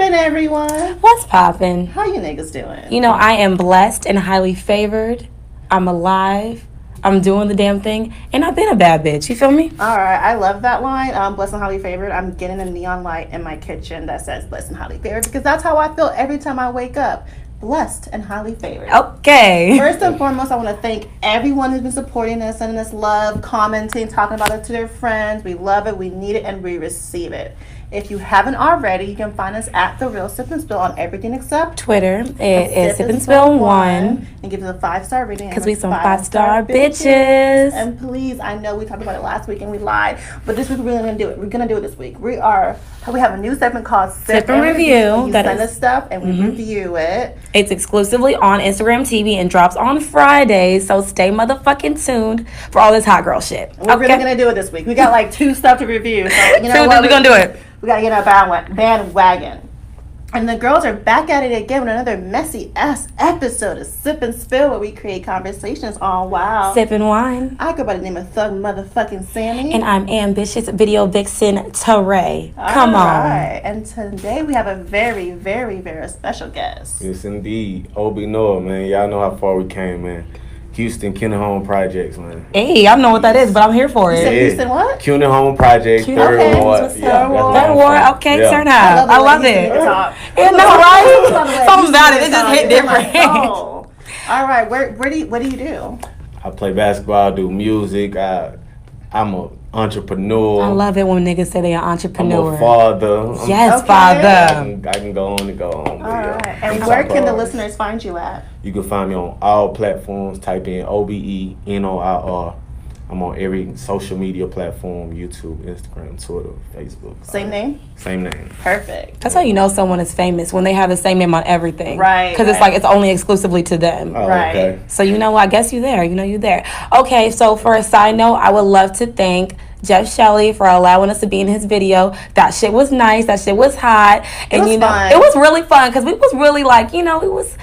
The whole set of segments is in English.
morning, everyone. What's poppin'? How you niggas doing? You know, I am blessed and highly favored. I'm alive. I'm doing the damn thing. And I've been a bad bitch. You feel me? All right. I love that line. Blessed and highly favored. I'm getting a neon light in my kitchen that says blessed and highly favored because that's how I feel every time I wake up. Blessed and highly favored. Okay. First and foremost, I want to thank everyone who's been supporting us, sending us love, commenting, talking about it to their friends. We love it, we need it, and we receive it. If you haven't already, you can find us at The Real Sip and Spill on everything except Twitter. It is Sip and Spill 1. And give us a 5-star rating. Because we some 5-star bitches. And please, I know we talked about it last week and we lied, but this week we're really going to do it. We're going to do it this week. We have a new segment called Sip and Review. You send us stuff and we review it. It's exclusively on Instagram TV and drops on Fridays, so stay motherfucking tuned for all this hot girl shit. We're really going to do it this week. We got like 2 stuff to review. So, you know what? We're going to do it. We got to get our bandwagon. And the girls are back at it again with another messy ass episode of Sip and Spill, where we create conversations on wild. Sipping wine. I go by the name of Thug Motherfucking Sammy. And I'm ambitious video vixen Teray. Come on. Right. And today we have a very, very, very special guest. Yes, indeed. Obi Noah, man. Y'all know how far we came, man. Houston Cunin Home Projects, man. Hey, I don't know what that is, but I'm here for You it. said Houston what? Cunin Home Projects, Third Ward. Third Ward, okay, turn up. I love it. Yeah, no, right? Something about it. It just hit different. All right, what do you do? I play basketball, I do music. I'm an entrepreneur. I love it when niggas say they're an entrepreneur. I'm a father. Yes, Okay. father. I can go on and go on. All right. And where can the listeners find you at? You can find me on all platforms. Type in OBENOIR. I'm on every social media platform: YouTube, Instagram, Twitter, Facebook. Same name? Same name. Perfect. That's how you know someone is famous, when they have the same name on everything. Right. Because it's like it's only exclusively to them. Oh, Right. Okay. So you know, I guess you there. You know you there. Okay, so for a side note, I would love to thank Jeff Shelley for allowing us to be in his video. That shit was nice. That shit was hot. And was you know, fun. it was really fun because we was really like, you know, it was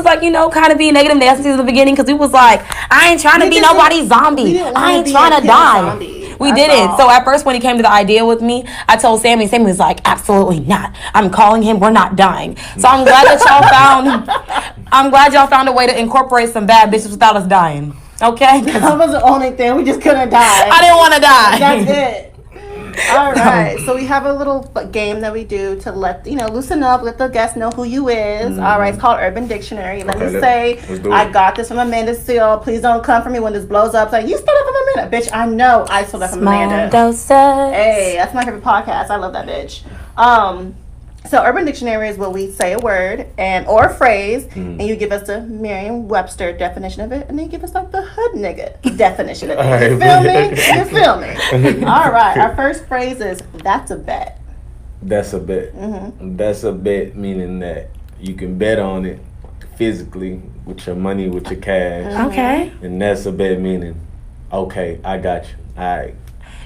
like, you know, kind of being negative Nancy in the beginning because we was like, I ain't trying to be nobody's zombie. I ain't trying to die. We didn't. So at first when he came to the idea with me, I told Sammy was like, absolutely not. I'm calling him. We're not dying. So I'm glad that y'all found a way to incorporate some bad bitches without us dying. Okay? That was the only thing. We just couldn't die. I didn't want to die. That's it. All right. So we have a little game that we do to let, loosen up, let the guests know who you is. All right. It's called Urban Dictionary. Let me say, I got this from Amanda Seal. Please don't come for me when this blows up. Like, you stole that from Amanda. Bitch, I know I stole that from Amanda. Hey, that's my favorite podcast. I love that bitch. So Urban Dictionary is where we say a word or a phrase, and you give us the Merriam-Webster definition of it, and then you give us like the hood nigga definition of it. You feel me? You feel me? All right. Our first phrase is, that's a bet. That's a bet. Mm-hmm. That's a bet, meaning that you can bet on it physically with your money, with your cash. Okay. And that's a bet, meaning, okay, I got you. All right.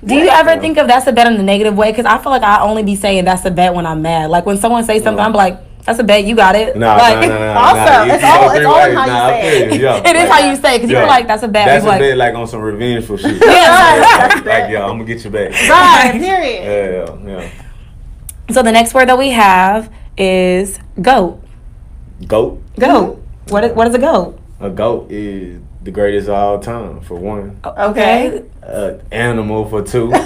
Do you ever think of that's a bet in the negative way? Because I feel like I only be saying that's a bet when I'm mad. Like when someone says something, I'm like, that's a bet, you got it. No. Also, it's all in how you say it. It is how you say it, because you're like, that's a bet. That's a bet like on some revengeful shit. That's Like, yo, I'm going to get you back. Right, period. Yeah. So the next word that we have is goat. Goat? Goat. What is a goat? A goat is the greatest of all time, for one. Okay. Animal for 2. That's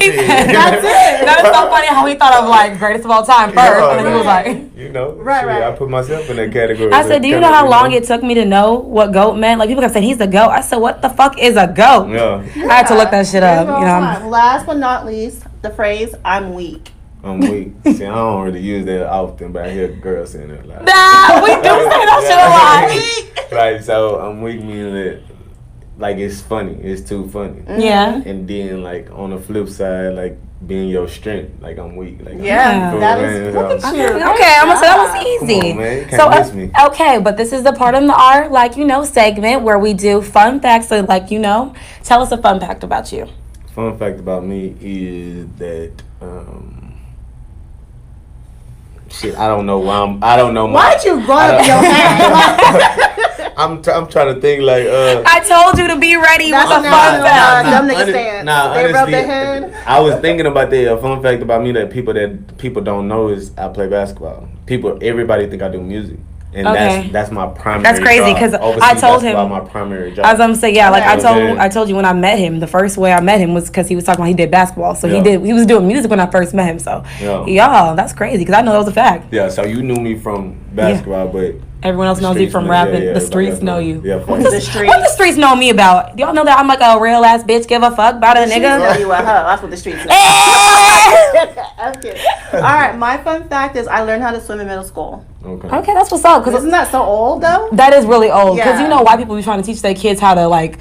it. That is so funny how he thought of like greatest of all time first, and then he was like, right. I put myself in that category. I said, do you know how long it took me to know what goat meant? Like people kept saying he's the goat. I said, what the fuck is a goat? Yeah. I had to look that shit up. Last but not least, the phrase "I'm weak." I'm weak. See, I don't really use that often, but I hear girls saying that a lot. Nah, we do say that shit a lot. Right, so I'm weak meaning that, like, it's funny. It's too funny. Yeah. And then, like, on the flip side, like, being your strength, like, I'm weak. Like, Yeah, that is. Look at you. Okay, I'm gonna say that was easy. Come on, man. You can't miss me. Okay, but this is the part of our, segment where we do fun facts. So, tell us a fun fact about you. Fun fact about me is that, shit, I don't know why I don't know. Why'd you run up your hand? I I'm trying to think like. I told you to be ready with That's a fun fact. Them niggas stand. They rub their head. I was thinking about that. A fun fact about me that people don't know is I play basketball. Everybody think I do music. And that's my primary. That's crazy because I told him my primary job. As I'm saying, yeah, like I told you when I met him, the first way I met him was because he was talking about he did basketball. So he was doing music when I first met him. So y'all, that's crazy because I know that was a fact. Yeah, so you knew me from basketball, but everyone else knows you from rapping. The streets know you. Yeah, what the streets know me about? Y'all know that I'm like a real ass bitch. Give a fuck about a nigga. Know you a hoe. That's what the streets know. Okay. All right. My fun fact is I learned how to swim in middle school. Okay, that's what's up. Cause isn't that so old though? That is really old. Because you know white people be trying to teach their kids how to like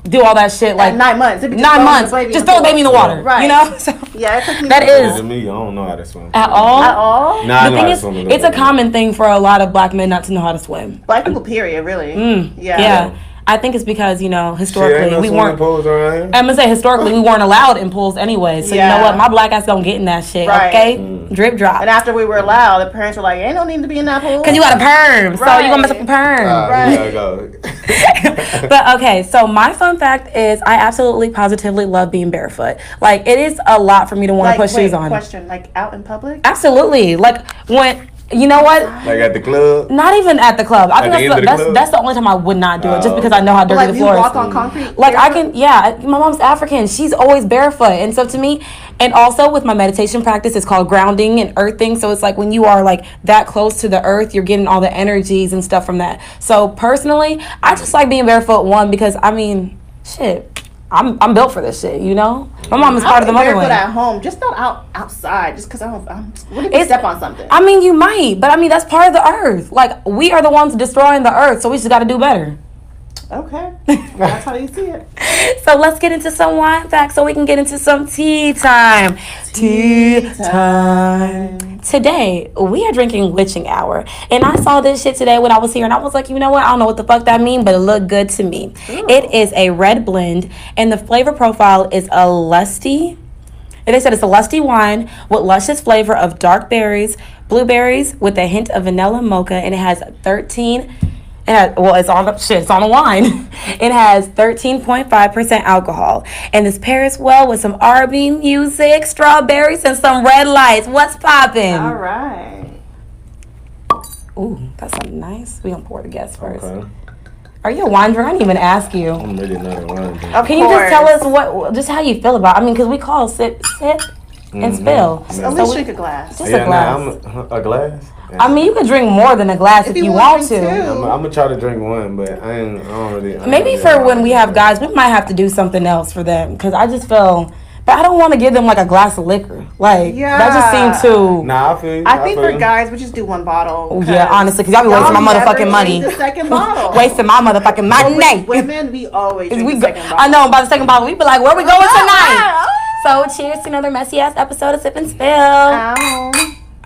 do all that shit like at 9 months. Just throw the baby in the water. Right. You know? So, yeah, it took me that is. To me, I don't know how to swim. At all? At all? Nah, I know how to swim. swim. It's a common thing for a lot of black men not to know how to swim. Black people, period, really. Yeah. I think it's because, historically we weren't. Pools around here? I'm gonna say historically we weren't allowed in pools anyway. So you know what? My black ass don't get in that shit. Right. Okay, drip drop. And after we were allowed, the parents were like, "Ain't no need to be in that pool." Cause you got a perm, so you gonna mess up the perm. Right. Go. But okay, so my fun fact is I absolutely positively love being barefoot. Like it is a lot for me to want to put shoes on. Question, like out in public? Absolutely. Like when. You know what? Like at the club? Not even at the club. I think that's the only time I would not do it, just because I know how dirty the floor is. Like you walk on concrete? Like I can, my mom's African. She's always barefoot. And so to me, and also with my meditation practice, it's called grounding and earthing. So it's like when you are like that close to the earth, you're getting all the energies and stuff from that. So personally, I just like being barefoot, one, because shit. I'm built for this shit, My mom is part of the motherland. Barefoot at home, just not outside, just because what if you step on something? I mean, you might, but that's part of the earth. Like, we are the ones destroying the earth, so we just got to do better. Okay, that's how you see it. So let's get into some wine facts so we can get into some tea time. Tea time. Today, we are drinking Witching Hour. And I saw this shit today when I was here, and I was like, you know what? I don't know what the fuck that means, but it looked good to me. Ooh. It is a red blend, and the flavor profile is a lusty. And they said it's a lusty wine with luscious flavor of dark berries, blueberries with a hint of vanilla mocha, and it has 13... it's on the wine. It has 13.5% alcohol. And this pairs well with some R&B music, strawberries, and some red lights. What's poppin'? All right. Ooh, that's something nice. We gonna pour the guests first. Okay. Are you a wine drinker? I didn't even ask you. I'm really not a wine drinker. Can you just tell us just how you feel about it? Because we call sip, and spill. At least drink a glass. Just a glass. A glass? I mean, you can drink more than a glass if you want to. I'm gonna try to drink one, but I don't really. Maybe for when we have guys, we might have to do something else for them, because I just feel. But I don't want to give them like a glass of liquor. Like that just seemed too. Nah, I feel. I think for guys, we just do one bottle. Yeah, honestly, because y'all be wasting my motherfucking money. The second bottle. Wasting my motherfucking money. Women, we always drink the second bottle. I know. By the second bottle, we be like, "Where we going tonight?" So cheers to another messy ass episode of Sip and Spill. Ow.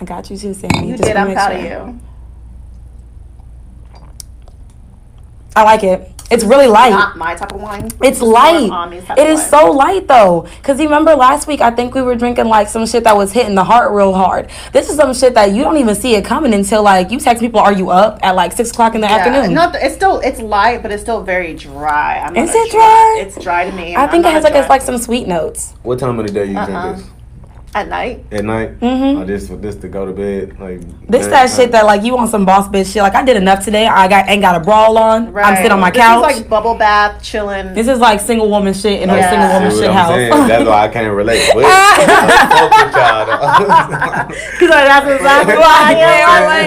I got you too, Sammy. You did. I'm proud of you. I like it. It's really light. Not my type of wine. It's light. It is so light though. Because you remember last week, I think we were drinking like some shit that was hitting the heart real hard. This is some shit that you don't even see it coming until like you text people, "Are you up?" at like 6 o'clock in the afternoon. It's light, but it's still very dry. Is it dry? It's dry to me. I think it has like some sweet notes. What time of the day you drink this? At night. At night? Mm-hmm. This to go to bed? Like this that shit that like you want some boss bitch shit. Like I did enough today. Ain't got a brawl on. Right. I'm sitting on my couch. This is like bubble bath, chilling. This is like single woman shit in her single woman shit house. That's why I can't relate. But because that's exactly why I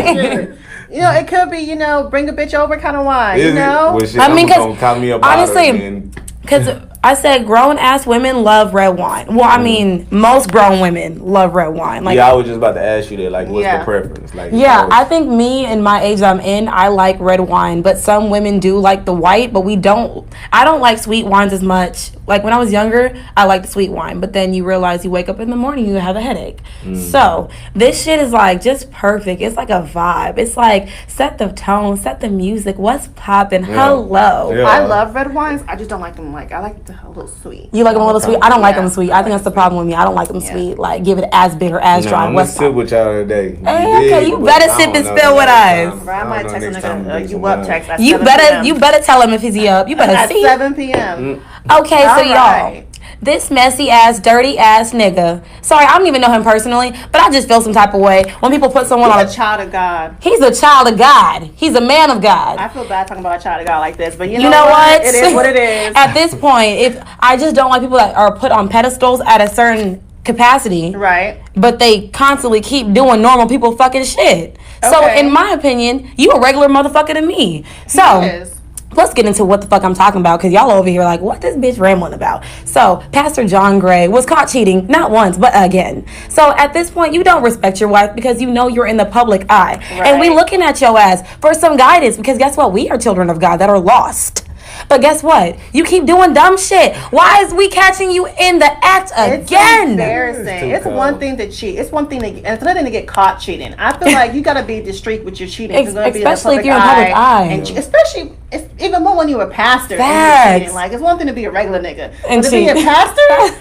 can't. It could be, bring a bitch over kind of wine, Well, shit, I mean, because honestly, because I said grown ass women love red wine. Well, I mean, most grown women love red wine. Like, I was just about to ask you that. Like, what's the preference? Like, I think me and my age I'm in, I like red wine, but some women do like the white. But I don't like sweet wines as much. Like when I was younger, I liked the sweet wine, but then you realize you wake up in the morning, you have a headache. So this shit is like just perfect. It's like a vibe. It's like set the tone, set the music. What's popping? Hello. I love red wines. I just don't like them. Like I like a little sweet. You like them a little sweet? I don't like Yeah. them sweet. I think that's the problem with me. I don't like them sweet. Like, give it as bitter as dry. I'm gonna sit with y'all today. Okay, you better sip and spill with us. Bro, I might text him you up text at You 7 better p.m. you better tell him if he's up. You better at see. 7 p.m. Okay, so All y'all. right. This messy ass, dirty ass nigga. Sorry, I don't even know him personally, but I just feel some type of way when people put someone on He's a child of God. He's a child of God. He's a man of God. I feel bad talking about a child of God like this, but you You know know what? It is what it is. At this point, if I just don't like people that are put on pedestals at a certain capacity, Right. but they constantly keep doing normal people fucking shit. So, Okay. in my opinion, you a regular motherfucker to me. So. He is. Let's get into what the fuck I'm talking about, because y'all over here like, what this bitch rambling about? So, Pastor John Gray was caught cheating, not once, but again. So, at this point, you don't respect your wife because you know you're in the public eye. Right. And we looking at your ass for some guidance, because guess what? We are children of God that are lost. But guess what? You keep doing dumb shit. Why is we catching you in the act It's again? embarrassing. It's one thing to cheat. It's one thing to, and it's another thing to get caught cheating. I feel like you gotta be discreet with your cheating. It's gonna be in the Especially if public you're in public eye. And especially, it's even more when you're a pastor. And Facts. you're cheating. Like, it's one thing to be a regular nigga, And but to be a cheat. pastor,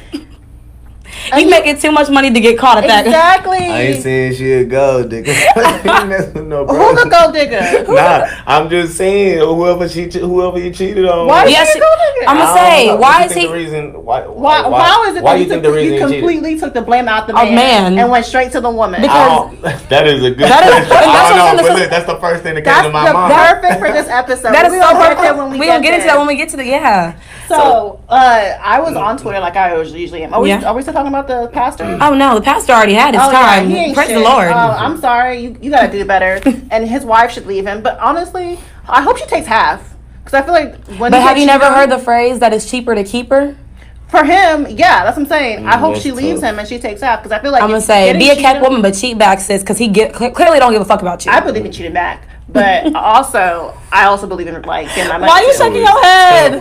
You making too much money to get caught at that. exactly. I ain't saying she a gold digger. No, bro. Who's a gold digger? Nah, I'm just saying whoever you cheated on. Why is Yes, she a gold digger? I'm gonna say, why is he? The reason, why How is it why that you think the reason you he cheated? completely took the blame out the Of man, man. and went straight to the woman? Because- That is a good That is- question. and that's I what don't I'm know, saying, but look, that's the first thing that came that's to my the mind. perfect for this episode. That is we so gonna get perfect. there when we We're gonna get get into there. that when we get to the So, I was on Twitter like I usually am. Are we still talking about the pastor? Oh no, the pastor already had his Oh, time. yeah, he ain't Praise shit. the Lord. I'm sorry. You gotta do better. And his wife should leave him. But honestly, I hope she takes half. Because I feel like when. But have you never heard the phrase that it's cheaper to keep her? For him, yeah, that's what I'm saying. I hope that's she leaves tough. him and she takes half. Because I feel like I'm gonna say, getting be a kept cheated- woman, but cheat back, sis, because he clearly don't give a fuck about you. I believe in cheating back. But I also believe in like getting my money. Why you too. shaking your head?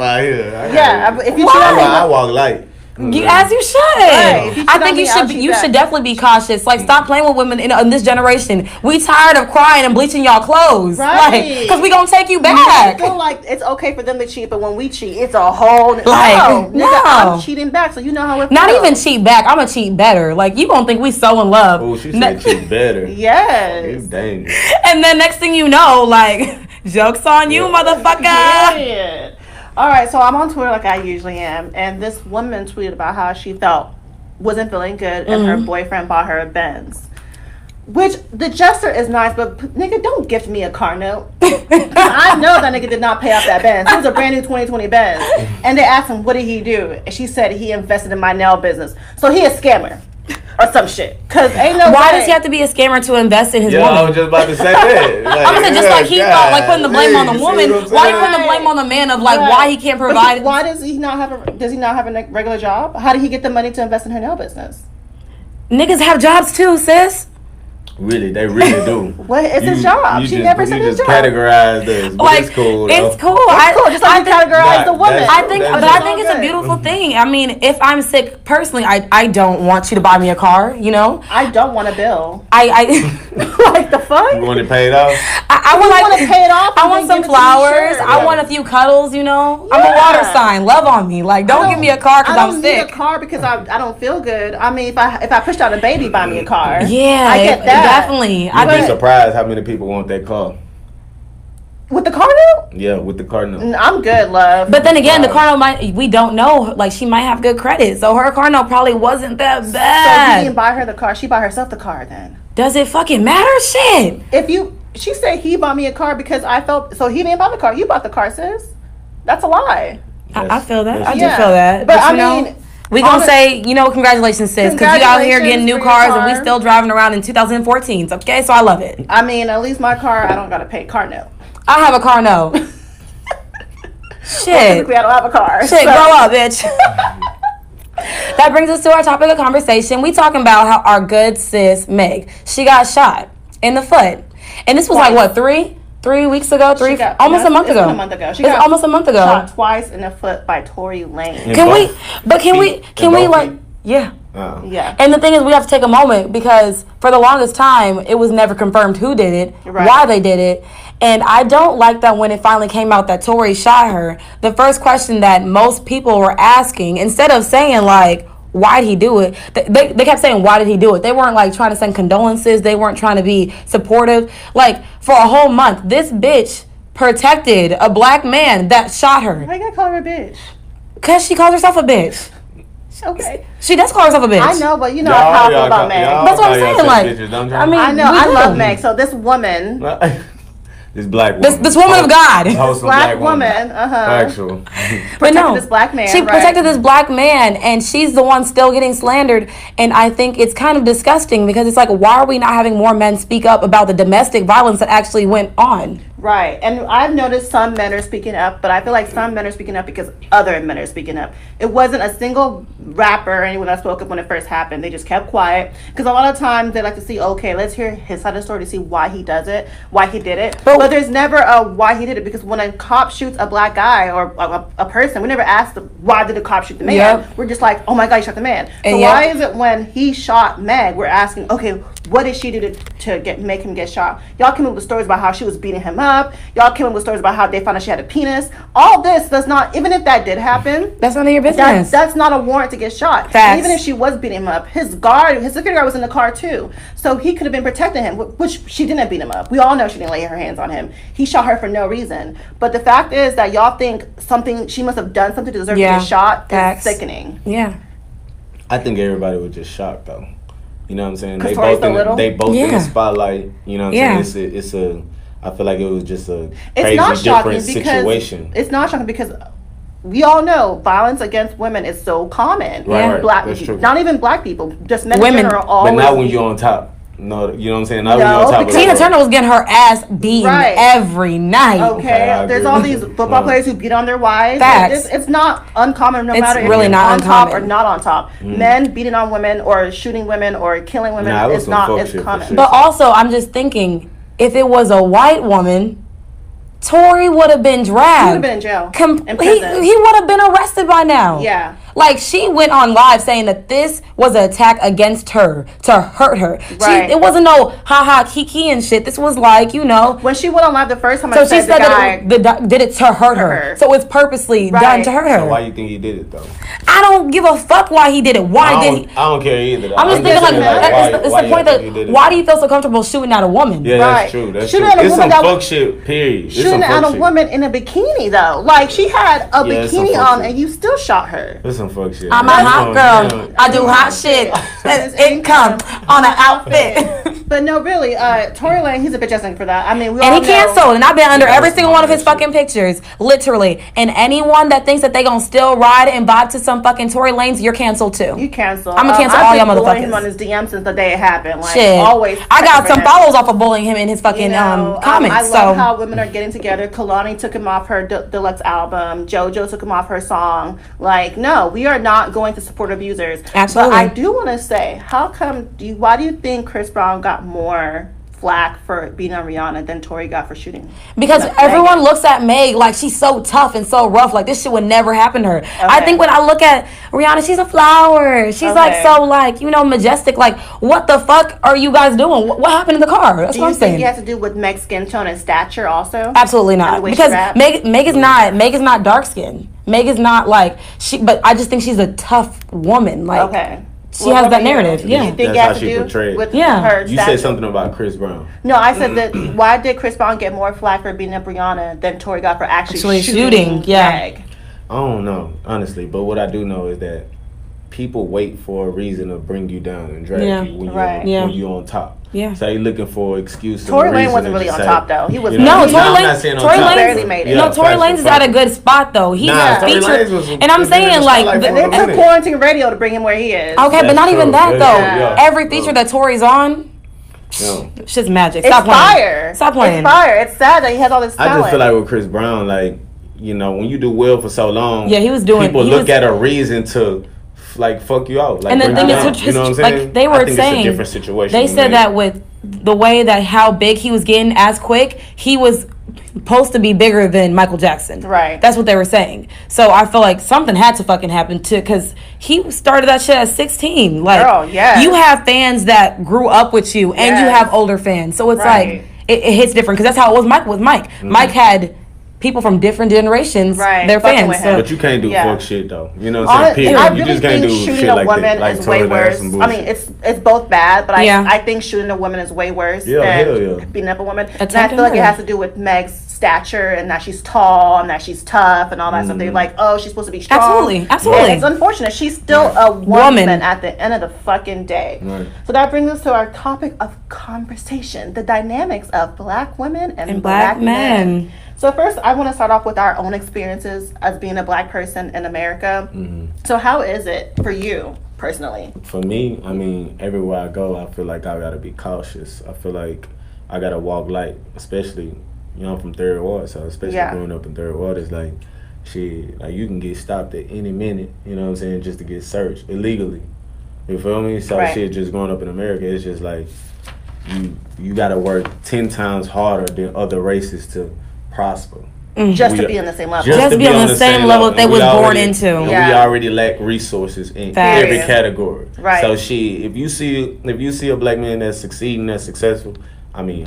Yeah, if you Why? cheat on me, I walk light. As you should. Right. If you cheat I on think me, I'll cheat you back. should definitely be cautious. Like, stop playing with women in this generation. We tired of crying and bleaching y'all clothes. Right. Because we gonna take you I back. feel like it's okay for them to cheat, but when we cheat, it's a whole Like, nigga, no. I'm cheating back, so you know how it Not feels. even cheat back. I'm gonna cheat better. Like, you gonna think we so in love. Oh, she said cheat better. You Yes. dangerous. And then next thing you know, like, joke's on you, motherfucker. Yeah. All right, so I'm on Twitter like I usually am, and this woman tweeted about how she wasn't feeling good, and her boyfriend bought her a Benz. Which the gesture is nice, but nigga, don't gift me a car note. I know that nigga did not pay off that Benz. It was a brand new 2020 Benz, and they asked him, "What did he do?" And she said he invested in my nail business. So he a scammer or some shit. Cause ain't no Why way. does he have to be a scammer to invest in his Yeah, I woman? was just about to say that. Like, I'm saying just like he thought, like putting the blame on the you see woman. what I'm Why you saying? putting the blame on the man of like Right. why he can't But provide? why does he not have a regular job? How did he get the money to invest in her nail business? Niggas have jobs too, sis. Really, they really do. What is his job? She never said his just job. categorized us. But Like it's cool. it's though. cool. It's cool, just like you categorize the woman. I think, That's but I all think it's a good. beautiful thing. I mean, if I'm sick personally, I don't want you to buy me a car. You know, I don't want a bill. I Like the fuck? You want it paid off? I would You like want to pay it off? I and want then some give it to me, flowers. sure. I want a few cuddles. You know, I'm a water Yeah. sign. Love on me. Like, don't give me a car because I I'm don't sick. need a car because I don't feel good. I mean, if I pushed out a baby, buy me a car. Yeah, I get that. definitely. You'd be But- surprised how many people want that car. With the car note? Yeah, with the car note. I'm good, love. But then again, the Wow. car note might, we don't know. Like, she might have good credit. So her car note probably wasn't that so he bad. didn't buy her the car. She bought herself the car then. Does it fucking matter? Shit. She said he bought me a car because I felt, so he didn't buy the car. You bought the car, sis. That's a lie. I feel that. I do Yeah. feel that. But I you know, mean, we gonna honest- say, you know, congratulations, sis. Because you out here getting new Congratulations for your cars and we car. still driving around in 2014. Okay, so I love it. I mean, at least my car, I don't got to pay car note. I have a car note. Shit. Typically, I don't have a car. Shit, so- grow up, bitch. That brings us to our topic of conversation. We talking about how our good sis Meg, she got shot in the foot, and this was like what, three weeks ago, She got- almost a month it's ago. been a month ago. She It's got almost a month ago. Shot twice in the foot by Tory Lane. Can we? both But can we? feet? Can In we both like? feet? Yeah. Oh. Yeah. And the thing is, we have to take a moment because for the longest time, it was never confirmed who did it, Right. why they did it, And I don't like that when it finally came out that Tory shot her, the first question that most people were asking, instead of saying like, why did he do it? They kept saying, why did he do it? They weren't like trying to send condolences. They weren't trying to be supportive. Like, for a whole month, this bitch protected a black man that shot her. Why you gotta call her a bitch? Because she calls herself a bitch. Okay. She does call herself a bitch. I know, but you know how I feel about Meg. That's what I'm saying. Like, I mean, I know. I love Meg. So this woman, this black woman, this woman of God, black woman, actual, but no, this black man. She protected this black man, and she's the one still getting slandered. And I think it's kind of disgusting because it's like, why are we not having more men speak up about the domestic violence that actually went on? Right, and I've noticed some men are speaking up, but I feel like some men are speaking up because other men are speaking up. It wasn't a single rapper or anyone that spoke up when it first happened. They just kept quiet because a lot of times they like to see, okay, let's hear his side of the story to see why he does it, why he did it. But there's never a why he did it, because when a cop shoots a black guy or a person, we never ask why did the cop shoot the man. Yep. We're just like, oh my God, he shot the man. So why is it when he shot Meg, we're asking, okay, what did she do to make him get shot? Y'all came up with stories about how she was beating him up. Y'all came up with stories about how they found out she had a penis. All this does not, even if that did happen, that's none of your business. That's not a warrant to get shot. And even if she was beating him up, his security guard was in the car too. So he could have been protecting him, which she didn't beat him up. We all know she didn't lay her hands on him. He shot her for no reason. But the fact is that y'all think she must have done something to deserve to get shot is sickening. Yeah. I think everybody was just shocked though. You know what I'm saying? They both in the spotlight. You know what I'm saying? It's a. I feel like it was just a crazy different situation. It's not shocking because we all know violence against women is so common. Right. That's true. Not even black people, just men in general. But not when you're on top. No, you know what I'm saying? Not when you're on top. Tina Turner was getting her ass beaten every night. Okay, there's all these football players who beat on their wives. It's not uncommon, no matter if really you're not on top or not on top. Men beating on women or shooting women or killing women is not as common. Sure. But also, I'm just thinking, if it was a white woman, Tory would have been dragged. He would have been in jail. He would have been arrested by now. Yeah. Like, she went on live saying that this was an attack against her to hurt her. Right. It wasn't no ha kiki and shit. This was like, you know. When she went on live the first time, she said that the guy did it to hurt her. So it's purposely done to hurt her. So why you think he did it though? I don't give a fuck why he did it. I don't care either. I'm just thinking like it's the point that why do you feel so comfortable shooting at a woman? Yeah, that's true. That's true. It's some fuck shit. Period. Shooting at a woman in a bikini though, like she had a bikini on and you still shot her. That's some fuck shit. I'm a hot girl. I do hot shit. It comes on an outfit. But no, really, Tory Lanez, he's a bitch ass for that. I mean, he canceled, and I've been under every single one of his fucking pictures, literally. And anyone that thinks that they gonna still ride and vibe to some fucking Tory Lanez, you're canceled too. You canceled. I'm gonna cancel all y'all motherfuckers. I've been him on his DM since the day it happened. Like, shit. Always. I got some follows off of bullying him in his fucking comments. I love how women are getting together. Kalani took him off her deluxe album. JoJo took him off her song. Like, no, we are not going to support abusers. Absolutely. But I do want to say, why do you think Chris Brown got more flack for being on Rihanna than Tory got for shooting? Because everyone looks at Meg like she's so tough and so rough. Like, this shit would never happen to her. Okay. I think when I look at Rihanna, she's a flower. She's like so like, you know, majestic. Like, what the fuck are you guys doing? What happened in the car? That's what I'm saying. Do you think it has to do with Meg's skin tone and stature also? Absolutely not. Because Meg is not dark skinned. Meg is not like but I just think she's a tough woman. Like, she has that narrative. Yeah. You think that's how she portrayed. With her you said something about Chris Brown. No, I said that why did Chris Brown get more flack for beating up Rihanna than Tory got for actually shooting Meg? I don't know, honestly. But what I do know is that people wait for a reason to bring you down and drag you when you're on top. Yeah. So you're looking for excuses. Tory Lanez wasn't really on top though. He was Tory Lanez barely made it. No, Tory Lanez is at a good spot though. He's featured, and I'm saying like they took Quarantine Radio to bring him where he is. Okay, but not even that though. Every feature that Tory's on, shit's magic. Stop playing. Stop playing. It's fire. It's sad that he has all this talent. I just feel like with Chris Brown, like, you know, when you do well for so long, he was doing. People look at a reason to like fuck you out. Like, and the thing is, you know what I'm saying? Like they were saying, it's a different situation. They said that with the way that how big he was getting as quick, he was supposed to be bigger than Michael Jackson. Right. That's what they were saying. So I feel like something had to fucking happen too, because he started that shit at 16. Like, girl, you have fans that grew up with you, and you have older fans. So it's like, it hits different because that's how it was. Mike Mike had people from different generations, they're fans. So. But you can't do fuck shit though. You know what I'm saying? I really think shooting a woman is way worse. I mean, it's both bad, but I think shooting a woman is way worse than beating up a woman. And I feel like it has to do with Meg's stature and that she's tall and that she's tough and all that stuff. They're like, oh, she's supposed to be strong. Absolutely. And it's unfortunate. She's still a woman at the end of the fucking day. Right. So that brings us to our topic of conversation: the dynamics of Black women and Black men. So first, I want to start off with our own experiences as being a Black person in America. So how is it for you personally? For me, I mean, everywhere I go, I feel like I got to be cautious. I feel like I got to walk light, especially, you know, I'm from Third Ward, so especially growing up in Third Ward, it's like, shit, like you can get stopped at any minute, you know what I'm saying, just to get searched illegally. You feel me? So shit, just growing up in America, it's just like, you got to work 10 times harder than other races to prosper. Just to be on the same level. Just to be on the same level they was born into. We already lack resoorces in every category. Right. So if you see a Black man that's succeeding, that's successful, I mean,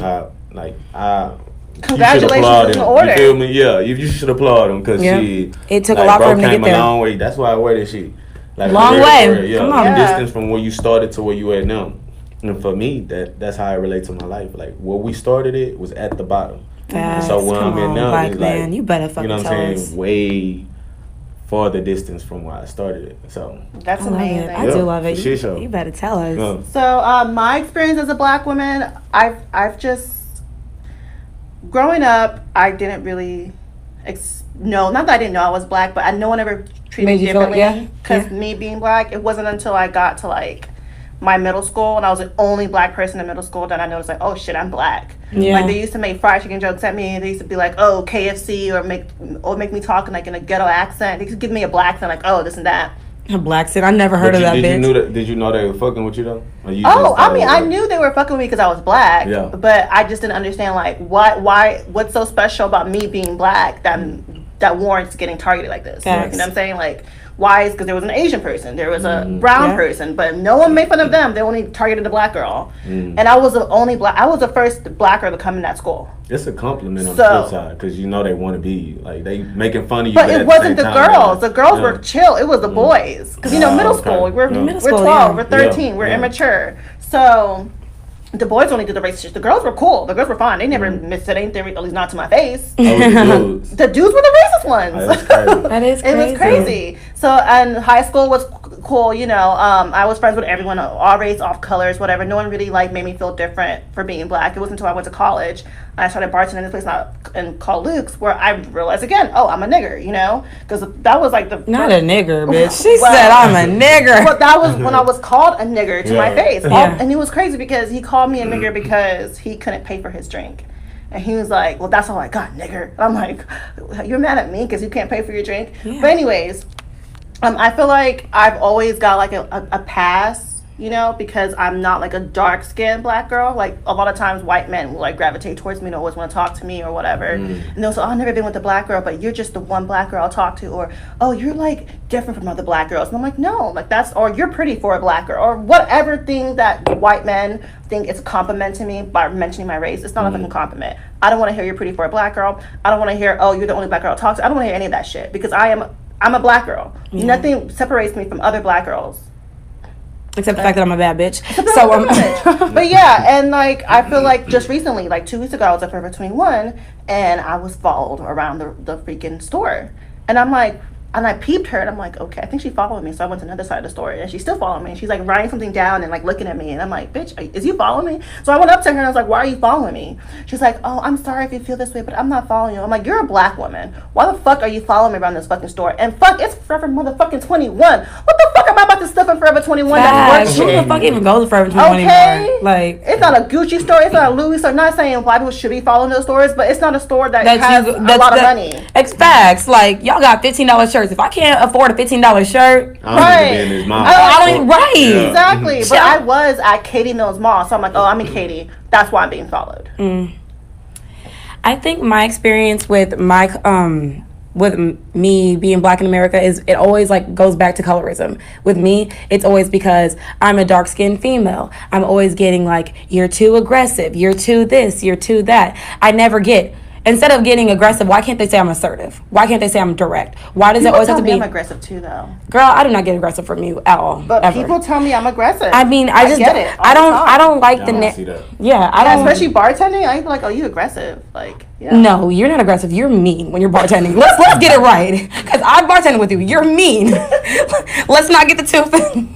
congratulations in order. You feel me? Yeah, you should applaud him because it took a lot for him to get there. A long way. That's why I wear this shit. Like long way. Come on. Distance from where you started to where you at now. And for me, that's how I relate to my life. Like where we started it was at the bottom. So where I'm in now is like, you better fucking tell us. You know what I'm saying? Way farther distance from where I started it. So that's amazing. I do love it. You better tell us. Yeah. So my experience as a Black woman, I've just growing up, I didn't really not that I didn't know I was Black, but no one ever treated me differently because me being Black. It wasn't until I got to like my middle school and I was the only Black person in middle school that I noticed like, oh shit, I'm Black. Like they used to make fried chicken jokes at me. They used to be like, oh, KFC, or make me talk like in a ghetto accent. They could give me a Black accent like, oh, this and that. A Black accent? I never heard of that bitch. Did you know they were fucking with you though? I knew they were fucking with me because I was Black. Yeah. But I just didn't understand like what's so special about me being Black that warrants getting targeted like this. Facts. You know what I'm saying? Like, why is because there was an Asian person, there was a brown person, but no one made fun of them. They only targeted the Black girl, and I was the only Black. I was the first Black girl to come in that school. It's a compliment on the flip side because you know they want to be like they making fun of you. But it wasn't the girls. The girls were chill. It was the boys because middle school. We're 12. We're 13. We're immature. So the boys only did the racist shit. The girls were cool. The girls were fine. They never said anything, at least not to my face. The dudes were the racist ones. That is crazy. It was crazy. So, and high school was cool, you know. I was friends with everyone, all race, all colors, whatever. No one really like made me feel different for being Black. It wasn't until I went to college I started bartending in this place called Luke's where I realized again, oh, I'm a nigger, you know, because that was like the not a nigger, bitch. She said I'm a nigger. But that was when I was called a nigger to my face, and it was crazy because he called me a nigger because he couldn't pay for his drink. And he was like, well, that's all I got, nigger. I'm like, you're mad at me because you can't pay for your drink? Yeah. But anyways, I feel like I've always got like a pass, you know, because I'm not like a dark-skinned Black girl. Like a lot of times white men will like gravitate towards me and always want to talk to me or whatever. And they'll say, oh, I've never been with a Black girl, but you're just the one Black girl I'll talk to. Or, oh, you're like different from other Black girls. And I'm like, no, like or you're pretty for a Black girl. Or whatever thing that white men think it's a compliment to me by mentioning my race. It's not a fucking compliment. I don't want to hear you're pretty for a Black girl. I don't want to hear, oh, you're the only Black girl I'll talk to. I don't want to hear any of that shit because I'm a Black girl. Nothing separates me from other Black girls. Except the fact that I'm a bad bitch. But yeah, and like I feel like just recently, like 2 weeks ago, I was at Forever 21 and I was followed around the freaking store. And I'm like, and I peeped her and I'm like, okay, I think she followed me. So I went to another side of the store and she's still following me. And she's like writing something down and like looking at me. And I'm like, bitch, is you following me? So I went up to her and I was like, why are you following me? She's like, oh, I'm sorry if you feel this way, but I'm not following you. I'm like, you're a Black woman. Why the fuck are you following me around this fucking store? And fuck, it's Forever motherfucking 21. What the fuck am I about to stuff in Forever 21? That's who the fuck even goes to Forever 21 anymore? Like, it's not a Gucci store. It's not a Louis store. I'm not saying Black people should be following those stores, but it's not a store that has a lot of money. Facts. Like, y'all got $15 shirts. If I can't afford a $15 shirt, I don't right. Yeah. Exactly. But I was at Katie Mills Mall, so I'm like, oh, I'm in Katie. That's why I'm being followed. I think my experience with my with me being black in America is it always like goes back to colorism. With me, it's always because I'm a dark-skinned female. I'm always getting like, you're too aggressive, you're too this, you're too that. I never get, instead of getting aggressive, why can't they say I'm assertive? Why can't they say I'm direct? Why does it always have to be? I'm aggressive too, though. Girl, I do not get aggressive from you at all. But ever. People tell me I'm aggressive. I mean, I just get it. I don't like the yeah. I don't. Especially bartending, I feel like, oh, you aggressive? Like, yeah. No, you're not aggressive. You're mean when you're bartending. Let's get it right, because I bartended with you. You're mean. Let's not get the two.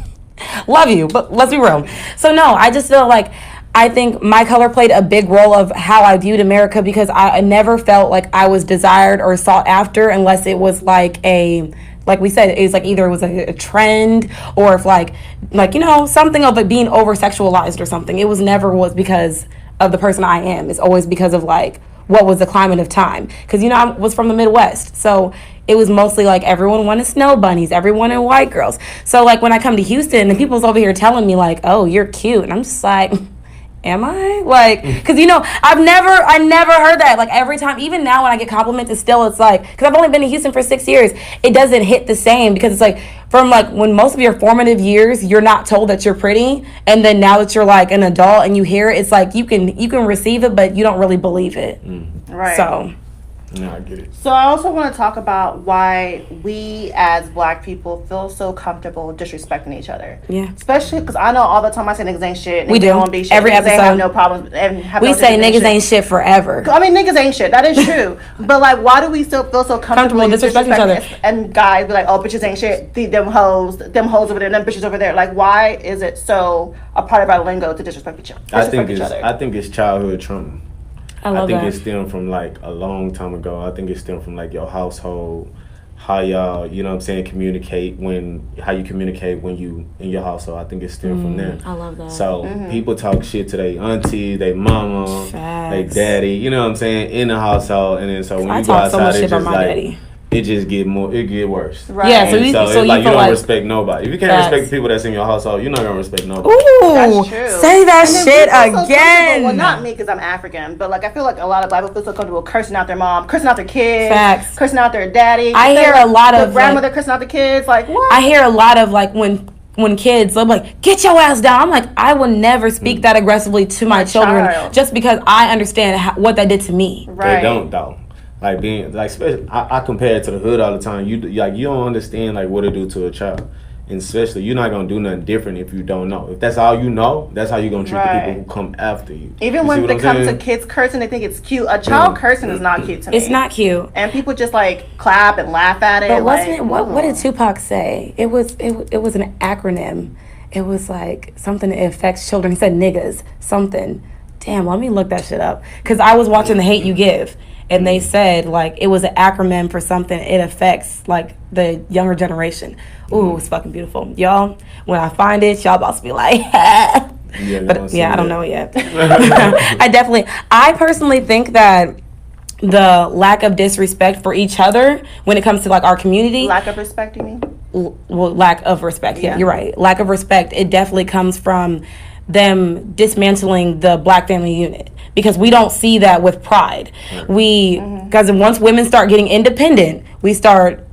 Love you, but let's be real. So no, I just feel like, I think my color played a big role of how I viewed America, because I never felt like I was desired or sought after unless it was like we said, it's like either it was a trend, or if like you know, something of it being over sexualized or something. It was never because of the person I am. It's always because of like what was the climate of time. Because you know, I was from the Midwest, so it was mostly like everyone wanted snow bunnies, everyone wanted white girls. So like when I come to Houston and people's over here telling me like, oh, you're cute, and I'm just like, am I? Like, because you know, I never heard that. Like every time, even now when I get compliments, it's like, because I've only been in Houston for 6 years, it doesn't hit the same, because it's like from like when most of your formative years, you're not told that you're pretty, and then now that you're like an adult and you hear it, it's like you can receive it, but you don't really believe it. Right. So. No, I get it. So I also want to talk about why we as black people feel so comfortable disrespecting each other. Yeah. Especially because I know all the time I say niggas ain't shit. We do. Shit. Every episode. They have no problems. We say niggas ain't shit forever. I mean, niggas ain't shit. That is true. But like, why do we still feel so comfortable disrespecting each other? And guys be like, oh, bitches ain't shit. Them hoes over there, them bitches over there. Like, why is it so a part of our lingo to disrespect each other? I think it's childhood trauma. I think it stemmed from like a long time ago. I think it stemmed from like your household, how y'all, you know what I'm saying, how you communicate when you in your household. I think it stemmed from there. I love that. So people talk shit to their auntie, their mama, their daddy, you know what I'm saying, in the household. And then so when you go outside, it's just like, daddy. It get worse. Right. Yeah, so it's like you don't respect nobody. If you can't respect the people that's in your household, you're not gonna respect nobody. Ooh, that's true. Say that shit again. Well, not me, because I'm African, but like I feel like a lot of black people feel so comfortable cursing out their mom, cursing out their kids, cursing out their daddy. I hear a lot of grandmother cursing out the kids. Like what? I hear a lot of like when kids, I'm like, get your ass down. I'm like, I will never speak that aggressively to my children, just because I understand what that did to me. Right. They don't though. Like being like, especially, I compare it to the hood all the time. You don't understand like what it do to a child, and especially you're not gonna do nothing different if you don't know. If that's all you know, that's how you're gonna treat the people who come after you. Even when they come to kids cursing, they think it's cute. A child cursing is not cute to me. It's not cute, and people just like clap and laugh at it. But wasn't it? What did Tupac say? It was an acronym. It was like something that affects children. He said niggas something. Damn, let me look that shit up, because I was watching The Hate U Give. And they said, like, it was an acronym for something. It affects, like, the younger generation. Ooh, it's fucking beautiful. Y'all, when I find it, y'all about to be like, I don't know it yet. I personally think that the lack of disrespect for each other when it comes to, like, our community. Lack of respect, you mean? Well, lack of respect. Yeah, you're right. Lack of respect, it definitely comes from them dismantling the black family unit, because we don't see that with pride. Because once women start getting independent, we start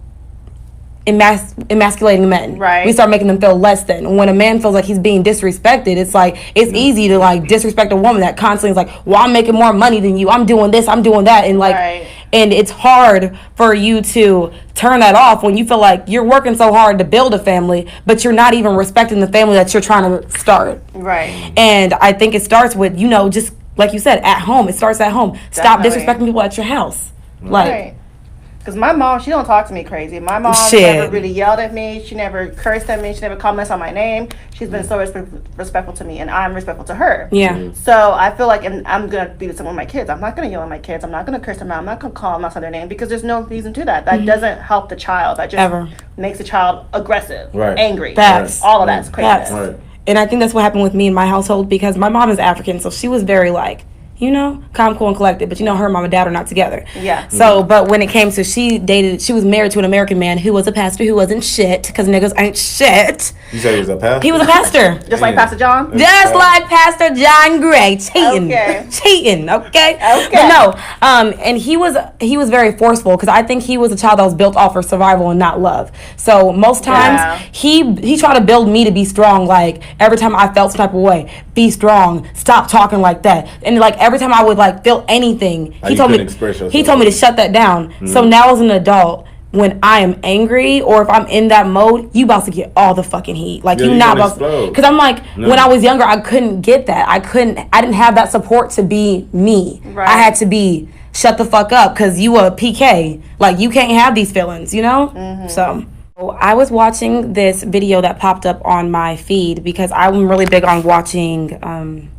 emasculating men. Right. We start making them feel less than. When a man feels like he's being disrespected, it's like, it's easy to like disrespect a woman that constantly is like, well, I'm making more money than you, I'm doing this, I'm doing that, and like, and it's hard for you to turn that off when you feel like you're working so hard to build a family, but you're not even respecting the family that you're trying to start. Right. And I think it starts with, you know, just like you said, at home. It starts at home. Definitely. Stop disrespecting people at your house. Like, because my mom, she don't talk to me crazy. My mom never really yelled at me. She never cursed at me. She never comments on my name. She's been so respectful to me, and I'm respectful to her. Yeah. So I feel like, and I'm going to be the same with my kids. I'm not going to yell at my kids. I'm not going to curse them out. I'm not going to call them out on their name, because there's no reason to that. That doesn't help the child. That just makes the child aggressive, angry. Facts. All of that's crazy. And I think that's what happened with me in my household, because my mom is African, so she was very like, you know, calm, cool, and collected. But you know, her mom and dad are not together. Yeah. So, but when it came to she was married to an American man who was a pastor who wasn't shit, because niggas ain't shit. You said he was a pastor? He was a pastor. Just like Pastor John? Just like Pastor John Gray. Cheating, okay? But no, and he was very forceful, because I think he was a child that was built off of survival and not love. So most times, he tried to build me to be strong, like, every time I felt some type of way, be strong, stop talking like that. And like every time I would like feel anything, he told me to shut that down. Mm-hmm. So now as an adult, when I am angry or if I'm in that mode, you about to get all the fucking heat. Like you not about to, because I'm like, when I was younger, I couldn't get that. I didn't have that support to be me. Right. I had to be shut the fuck up because you a PK. Like you can't have these feelings, you know? Mm-hmm. So I was watching this video that popped up on my feed because I'm really big on watching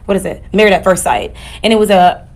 what is it? Married at First Sight. And it was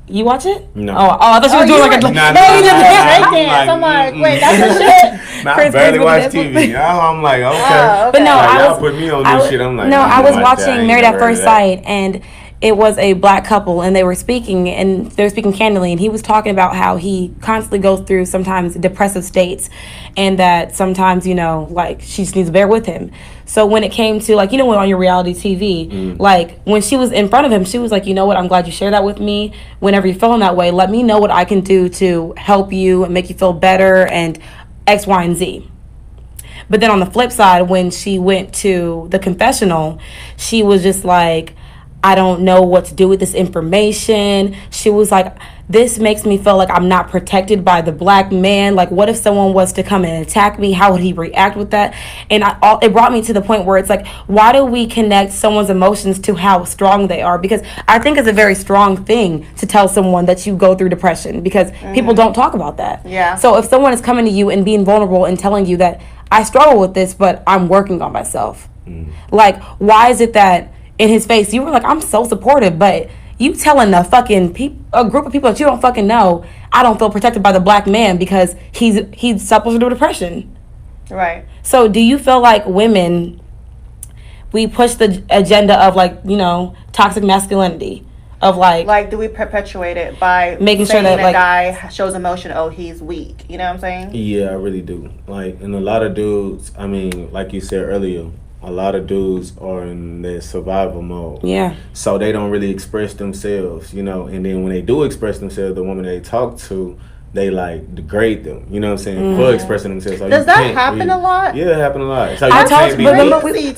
you watch it? No. Oh, I thought you were doing like a break dance. I'm like, wait, that's the shit. I barely watch TV. I'm like, okay. But no, y'all put me on this shit. I'm like, no, I was watching Married at First Sight, and it was a black couple, and they were speaking candidly, and he was talking about how he constantly goes through sometimes depressive states, and that sometimes, you know, like, she just needs to bear with him. So when it came to, like, you know, when on your reality TV, like, when she was in front of him, she was like, you know what, I'm glad you shared that with me. Whenever you're feeling that way, let me know what I can do to help you and make you feel better and X, Y, and Z. But then on the flip side, when she went to the confessional, she was just like, I don't know what to do with this information. She was like, this makes me feel like I'm not protected by the black man. Like, what if someone was to come and attack me? How would he react with that? And it brought me to the point where it's like, why do we connect someone's emotions to how strong they are? Because I think it's a very strong thing to tell someone that you go through depression, because people don't talk about that. Yeah. So if someone is coming to you and being vulnerable and telling you that I struggle with this, but I'm working on myself. Like, why is it that in his face you were like, I'm so supportive, but you telling a group of people that you don't fucking know, I don't feel protected by the black man because he suffers with depression. Right. So do you feel like women, we push the agenda of, like, you know, toxic masculinity, of like do we perpetuate it by making sure that, a like, guy shows emotion, oh, he's weak, you know what I'm saying? Yeah, I really do. Like, and a lot of dudes, I mean, like you said earlier, a lot of dudes are in their survival mode. Yeah. So they don't really express themselves, you know. And then when they do express themselves, the woman they talk to, they like degrade them. You know what I'm saying? For expressing themselves. So does that happen a lot? Yeah, it happen a lot. So I told you,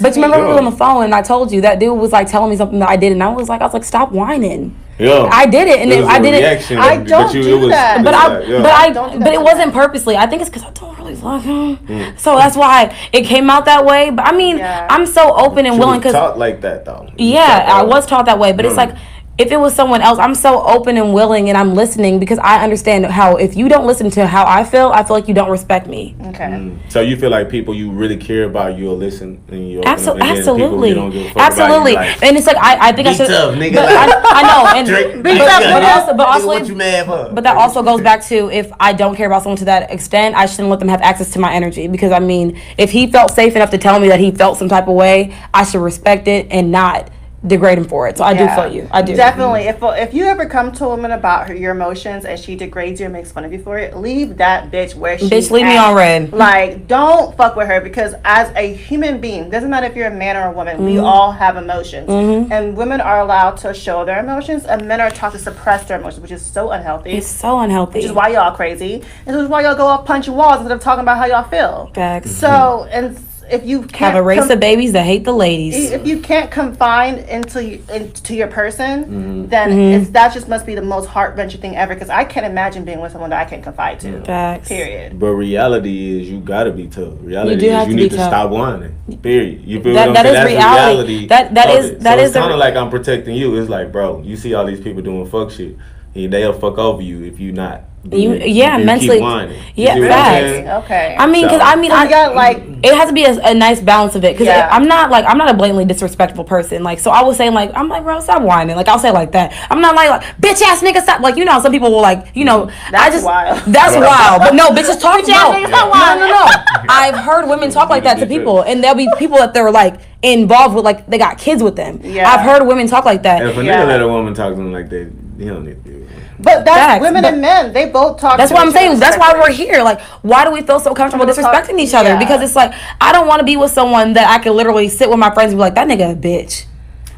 but remember we were on the phone and I told you that dude was like telling me something that I did, and I was like, stop whining. Yeah. I did it, and I didn't. I don't do that. But it wasn't purposely. I think it's because I don't really like him, so that's why it came out that way. But I mean, I'm so open and willing because taught like that though. I was taught that way. But it's like, if it was someone else, I'm so open and willing, and I'm listening because I understand how if you don't listen to how I feel like you don't respect me. Okay. So you feel like people you really care about, you'll listen and you'll absolutely, you don't give a fuck absolutely. About, like, and it's like I think I should. Tough, nigga. But I know, and but also, what you mad for? But that also goes back to, if I don't care about someone to that extent, I shouldn't let them have access to my energy. Because I mean, if he felt safe enough to tell me that he felt some type of way, I should respect it and not degrade him for it. So I do feel you. I do. Definitely. If you ever come to a woman about your emotions and she degrades you and makes fun of you for it, leave that bitch where she's Bitch, leave me on red. Like, don't fuck with her, because as a human being, doesn't matter if you're a man or a woman, we all have emotions. And women are allowed to show their emotions, and men are taught to suppress their emotions, which is so unhealthy. It's so unhealthy. Which is why y'all crazy. And this is why y'all go up punching walls instead of talking about how y'all feel. Facts. So, and if you can't have a race of babies that hate the ladies. If you can't confine into your person, then that just must be the most heart-wrenching thing ever. Because I can't imagine being with someone that I can't confide to. Facts. Period. But reality is you gotta be tough. Reality is you need to stop whining. Period. You feel that is reality. That is it's kind of like I'm protecting you. It's like, bro, you see all these people doing fuck shit. they'll fuck over you if you not. Mentally. Keep whining. Facts. Okay. I mean, because I got like it has to be a nice balance of it. Because I'm not a blatantly disrespectful person. Like, so I was saying like, I'm like, bro, stop whining. Like, I'll say it like that. I'm not like bitch ass nigga stop. Like, some people will like, that's wild. That's wild. But no, bitches talk no. I've heard women talk like that to people, and there'll be people that they're like involved with, like they got kids with them. Yeah. I've heard women talk like that. And if a nigga let a woman talk to them like that, he don't need to do it. But that's women and men. They both talk. That's what I'm saying. That's why we're here. Like, why do we feel so comfortable disrespecting each other? Because it's like, I don't want to be with someone that I can literally sit with my friends and be like, that nigga a bitch.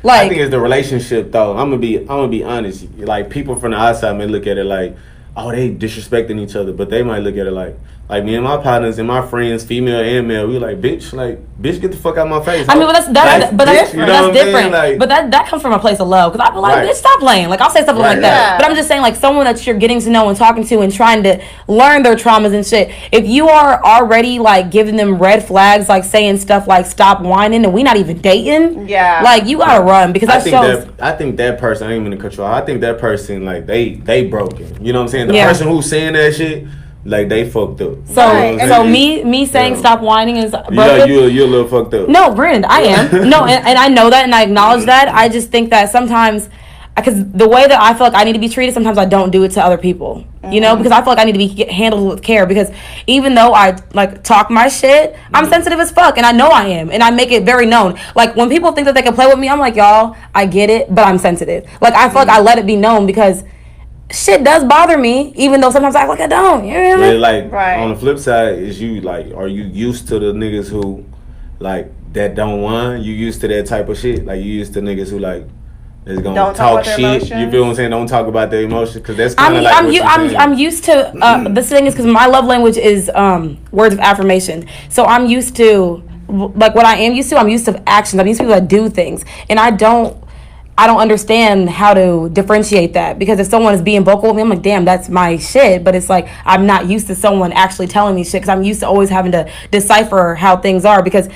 Like, I think it's the relationship though. I'm gonna be honest. Like, people from the outside may look at it like, oh, they disrespecting each other, but they might look at it like me and my partners and my friends, female and male, we like, bitch, get the fuck out my face. I mean, but that's different. Like, but that comes from a place of love, because I be like, bitch, stop playing. Like, I'll say something like that. But I'm just saying, like, someone that you're getting to know and talking to and trying to learn their traumas and shit. If you are already like giving them red flags, like saying stuff like stop whining, and we not even dating, like, you gotta run, because I think that person, I ain't even in control. I think that person, like, they broken. You know what I'm saying? The person who's saying that shit, like, they fucked up. So me saying stop whining is broken. You're a little fucked up. No, Brandon, I am. No, and I know that, and I acknowledge that. I just think that sometimes, because the way that I feel like I need to be treated, sometimes I don't do it to other people. Because I feel like I need to be handled with care. Because even though I like talk my shit, I'm sensitive as fuck, and I know I am, and I make it very known. Like, when people think that they can play with me, I'm like, y'all, I get it, but I'm sensitive. Like, I feel like I let it be known, because shit does bother me, even though sometimes I act like I don't. You know what I mean? Like, on the flip side, is you like, are you used to the niggas who like that don't whine? You used to that type of shit? Like, you used to niggas who like is gonna talk shit? Emotions. You feel what I'm saying? Don't talk about their emotions, because that's kind of I'm used to this thing is because my love language is words of affirmation. So I'm used to, like, what I am used to. I'm used to actions. I'm used to people that do things, and I don't understand how to differentiate that, because if someone is being vocal with me, I'm like, damn, that's my shit. But it's like, I'm not used to someone actually telling me shit, because I'm used to always having to decipher how things are, because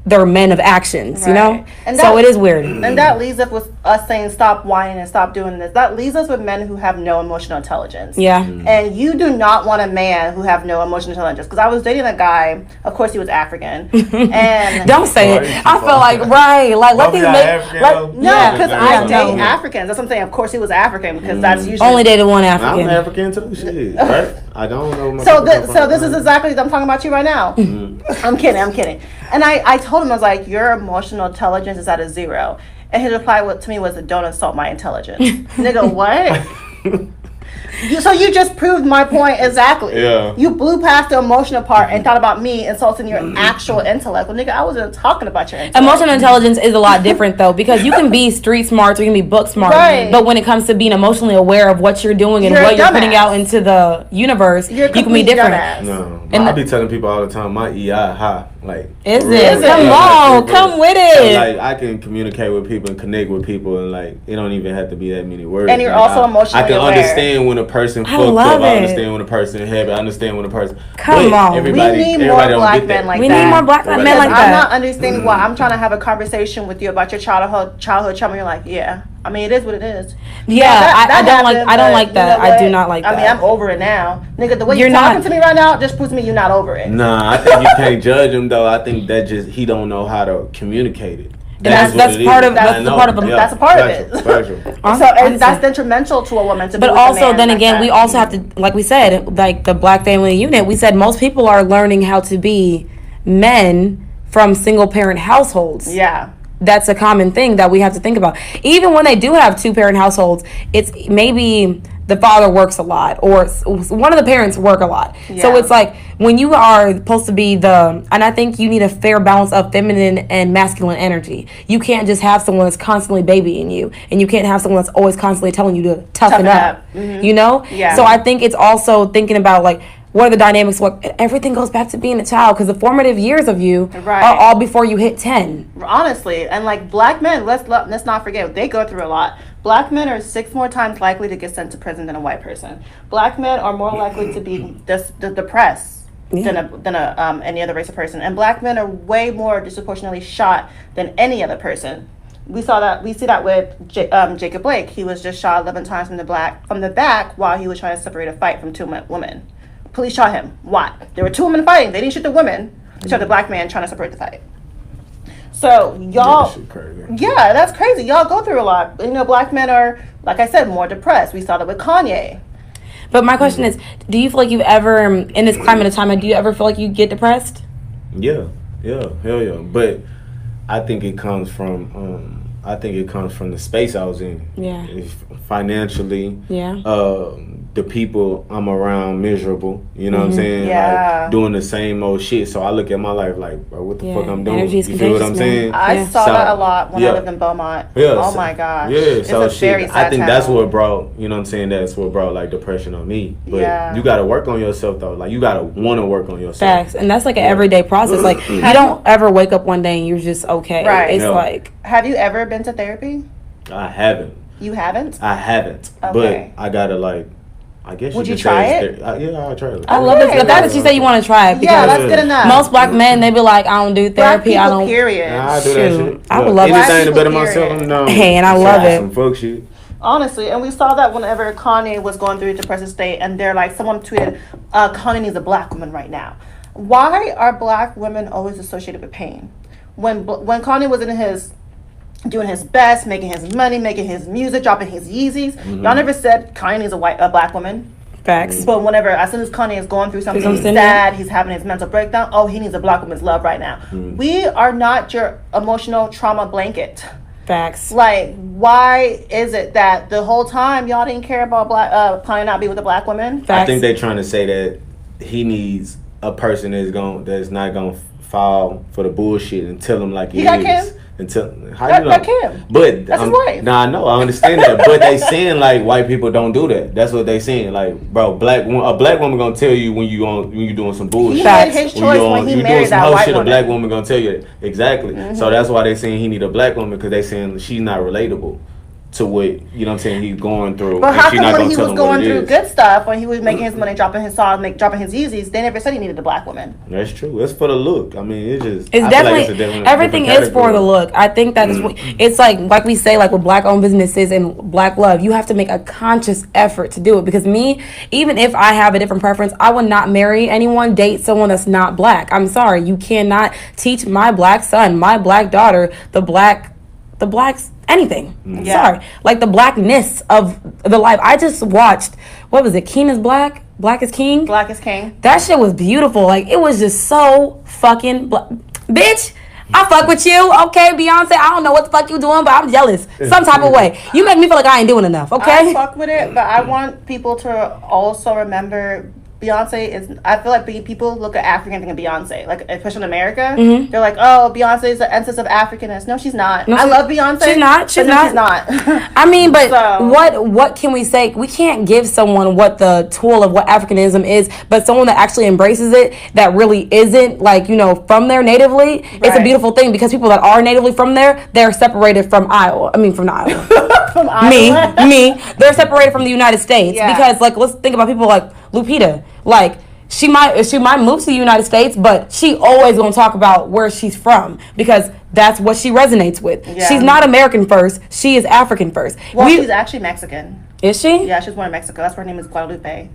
they're men of actions, you know? And so it is weird. And that leads up with us saying stop whining and stop doing this. That leaves us with men who have no emotional intelligence. Yeah. And you do not want a man who have no emotional intelligence. Because I was dating a guy, of course he was African. And don't say it. I feel like, let these make, no, because I date Africans. That's what I'm saying. Of course he was African, because that's usually only dated one African. I'm African too, shit, right? I don't know. So this is exactly, I'm talking about you right now. I'm kidding. And I told him, I was like, your emotional intelligence is at a 0. And his reply to me was, don't insult my intelligence. Nigga, what? So you just proved my point exactly. Yeah. You blew past the emotional part and thought about me insulting your actual intellect. Well, nigga, I wasn't talking about your intellect. Emotional intelligence is a lot different, though, because you can be street smart or you can be book smart. Right. But when it comes to being emotionally aware of what you're doing and what you're putting out into the universe, you can be different. Dumbass. No, I be telling people all the time, my EI high. Like, is it? Come on, come with it. Like, I can communicate with people and connect with people, and like, it don't even have to be that many words. And you're also emotionally I can aware. Understand when a person fucked up. I understand when a person happy. I understand when a person. Come on. We need more black men like that. We need more black men like that. I'm not understanding why I'm trying to have a conversation with you about your childhood trauma. You're like, yeah. I mean, it is what it is. Yeah, I don't like that. I do not like that. I mean, I'm over it now. Nigga, the way you're talking to me right now just proves to me you're not over it. Nah, I think you can't judge him, though. I think that just, he don't know how to communicate it. That's part of that's a part of it. So that's detrimental to a woman to be with a man. But also, then again, we also have to, like we said, like the Black Family Unit, we said most people are learning how to be men from single parent households. Yeah. That's a common thing that we have to think about. Even when they do have 2-parent households, it's maybe the father works a lot or one of the parents work a lot. Yeah. So it's like when you are supposed to be and I think you need a fair balance of feminine and masculine energy. You can't just have someone that's constantly babying you, and you can't have someone that's always constantly telling you to toughen up. Mm-hmm. You know? Yeah. So I think it's also thinking about like, what are the dynamics? Everything goes back to being a child, because the formative years of you are all before you hit 10. Honestly, and like black men, let's not forget, they go through a lot. Black men are 6 more times likely to get sent to prison than a white person. Black men are more likely to be depressed than any other race of person, and black men are way more disproportionately shot than any other person. We see that with Jacob Blake. He was just shot 11 times from the back while he was trying to separate a fight from two women. Police shot him. Why? There were two women fighting. They didn't shoot the women. They shot the black man trying to separate the fight. So y'all, yeah, that's crazy. Y'all go through a lot. Black men are, like I said, more depressed. We saw that with Kanye. But my question is, do you feel like you've ever, in this climate of time, do you ever feel like you get depressed? Yeah, hell yeah. But I think it comes from the space I was in. Yeah. Financially. Yeah. The people I'm around miserable. You know what I'm saying? Yeah. Like doing the same old shit. So I look at my life like, bro, what the fuck I'm doing? Energy's You feel what I'm saying? I saw that a lot when I lived in Beaumont. Yeah. Oh my gosh. Yeah. It's So a very sad I think town. that's what brought, you know what I'm saying? That's what brought like depression on me. But you gotta work on yourself though. Like you gotta wanna work on yourself. Facts. And that's like an everyday process. Like you don't ever wake up one day and you're just okay. Right. It's like. Have you ever been to therapy? I haven't. You haven't? I haven't. Okay. But I gotta like, I guess Would you you could try say it? Yeah, I'll try it. I love it. The fact that you say you want to try it. Yeah, Because that's good enough. most black men, they be like, I don't do Black therapy. people, I don't. period. Nah, I do that shit. I would Look, love anything to it. better myself. No. Hey, and I love it. Some fuck shit. Honestly, and we saw that whenever Kanye was going through a depressive state, and they're like, someone tweeted, Kanye needs a black woman right now. Why are black women always associated with pain? When Kanye was in doing his best, making his money, making his music, dropping his Yeezys, y'all never said Kanye needs a black woman. Facts. But whenever, as soon as Kanye is going through something sad, he's having his mental breakdown, he needs a black woman's love right now. We are not your emotional trauma blanket. Facts. Like, why is it that the whole time y'all didn't care about Kanye not be with a black woman? Facts. I think they're trying to say that he needs a person that's not gonna fall for the bullshit and tell him like he got is. Kim? How you know? That Kim. But that's his wife. Nah, I know, I understand that. But they saying like white people don't do that. That's what they saying. Like, bro, a black woman gonna tell you when you doing some bullshit. He made his choice when he married that white woman. A black woman gonna tell you that. Exactly. So that's why they saying he need a black woman, because they saying she's not relatable to what, you know what I'm saying, he's going through. But how come when he was going through good stuff, when he was making his money, dropping his songs, dropping his Yeezys, they never said he needed a black woman? That's true. It's for the look. I mean, it's definitely everything is for the look. I think that is it's like we say, like with black owned businesses and black love, you have to make a conscious effort to do it. Because me, even if I have a different preference, I would not marry anyone, date someone that's not black. I'm sorry, you cannot teach my black son, my black daughter, the blacks anything. Sorry, like the blackness of the life. I just watched, what was it, King is Black? Black is King? Black is King. That shit was beautiful. Like, it was just so fucking bitch, I fuck with you, okay, Beyonce. I don't know what the fuck you doing, but I'm jealous. Some type of way. You make me feel like I ain't doing enough, okay? I fuck with it, but I want people to also remember Beyonce is, I feel like people look at African thinking Beyonce, like especially in America, they're like, oh, Beyonce is the essence of Africanness. No, she's not. No, I love Beyonce. She's not. She's not. I mean, but what can we say? We can't give someone what the tool of what Africanism is, but someone that actually embraces it, that really isn't like, you know, from there natively. Right. It's a beautiful thing, because people that are natively from there, they're separated from Iowa. I mean, from Iowa. From Iowa. Me. They're separated from the United States because, like, let's think about people like Lupita. Like, she might move to the United States, but she always gonna talk about where she's from, because that's what she resonates with. Yeah. She's not American first; she is African first. Well, she's actually Mexican. Is she? Yeah, she's born in Mexico. That's why her name is Guadalupe.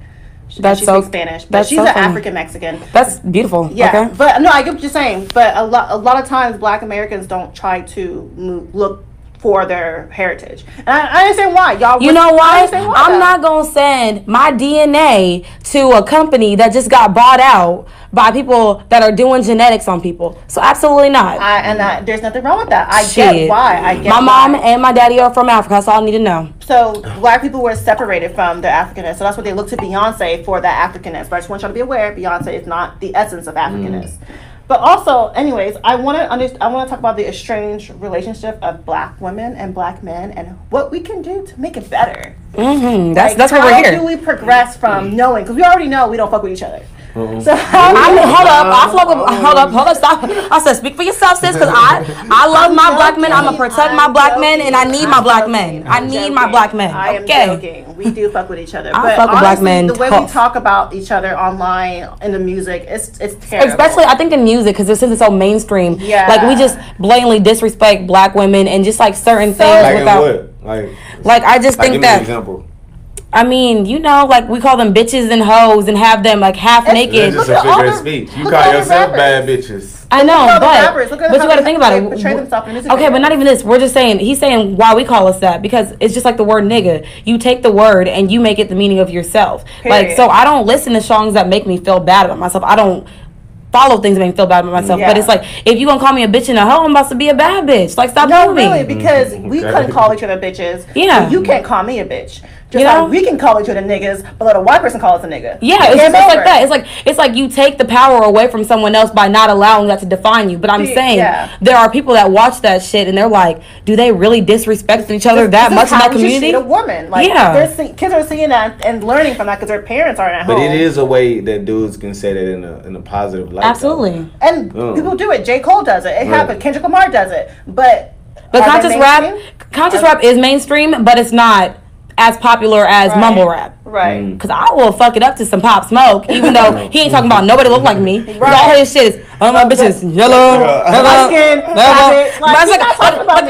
She speaks Spanish, but she's an African Mexican. That's beautiful. Yeah, okay. But no, I get what you're saying. But a lot of times, Black Americans don't try to look for their heritage, and I understand why. You know why? I'm not gonna send my DNA to a company that just got bought out by people that are doing genetics on people. So absolutely not. There's nothing wrong with that. I get why. My mom and my daddy are from Africa. That's all I need to know. So Black people were separated from their Africanness, so that's what they look to Beyonce for, that Africanness. But I just want y'all to be aware, Beyonce is not the essence of Africanness. But also, anyways, I want to talk about the estranged relationship of Black women and Black men, and what we can do to make it better. That's what we're here. How do we progress from knowing? Because we already know we don't fuck with each other. So hold up, stop. I said, speak for yourself, sis, because I love my black men. I'm gonna protect my black men, and I need my black men. I need my black men. I am joking. We do fuck with each other. I fuck with black men. The way we talk about each other online in the music, it's terrible. Especially, I think in music, because since it's so mainstream, like we just blatantly disrespect black women and just like certain things like without. Like I just think that. Example. I mean, you know, like we call them bitches and hoes and have them like half naked. That's just a figure of speech. You call yourself bad bitches. I know, but you got to think about it. Portray themselves in music okay, but not even this. We're just saying, he's saying why we call us that, because it's just like the word nigga. You take the word and you make it the meaning of yourself. Period. Like, so I don't listen to songs that make me feel bad about myself. I don't follow things that make me feel bad about myself. But it's like, if you gonna call me a bitch and a hoe, I'm about to be a bad bitch. Like, stop doing me. No, really, because we couldn't call each other bitches. Yeah. You can't call me a bitch. Just like we can call each other niggas, but let a white person call us a nigga. Yeah, it's just like that. It's like you take the power away from someone else by not allowing that to define you. But I'm saying there are people that watch that shit and they're like, do they really disrespect each other that much in that community? Treat a woman, like kids are seeing that and learning from that because their parents aren't at home. But it is a way that dudes can say that in a positive light. Absolutely, and people do it. J. Cole does it. It happened. Kendrick Lamar does it. But conscious rap is mainstream, but it's not as popular as mumble rap. Right. Because I will fuck it up to some Pop Smoke, even though he ain't talking about nobody look like me. Right. All his shit is, oh my bitches, yellow,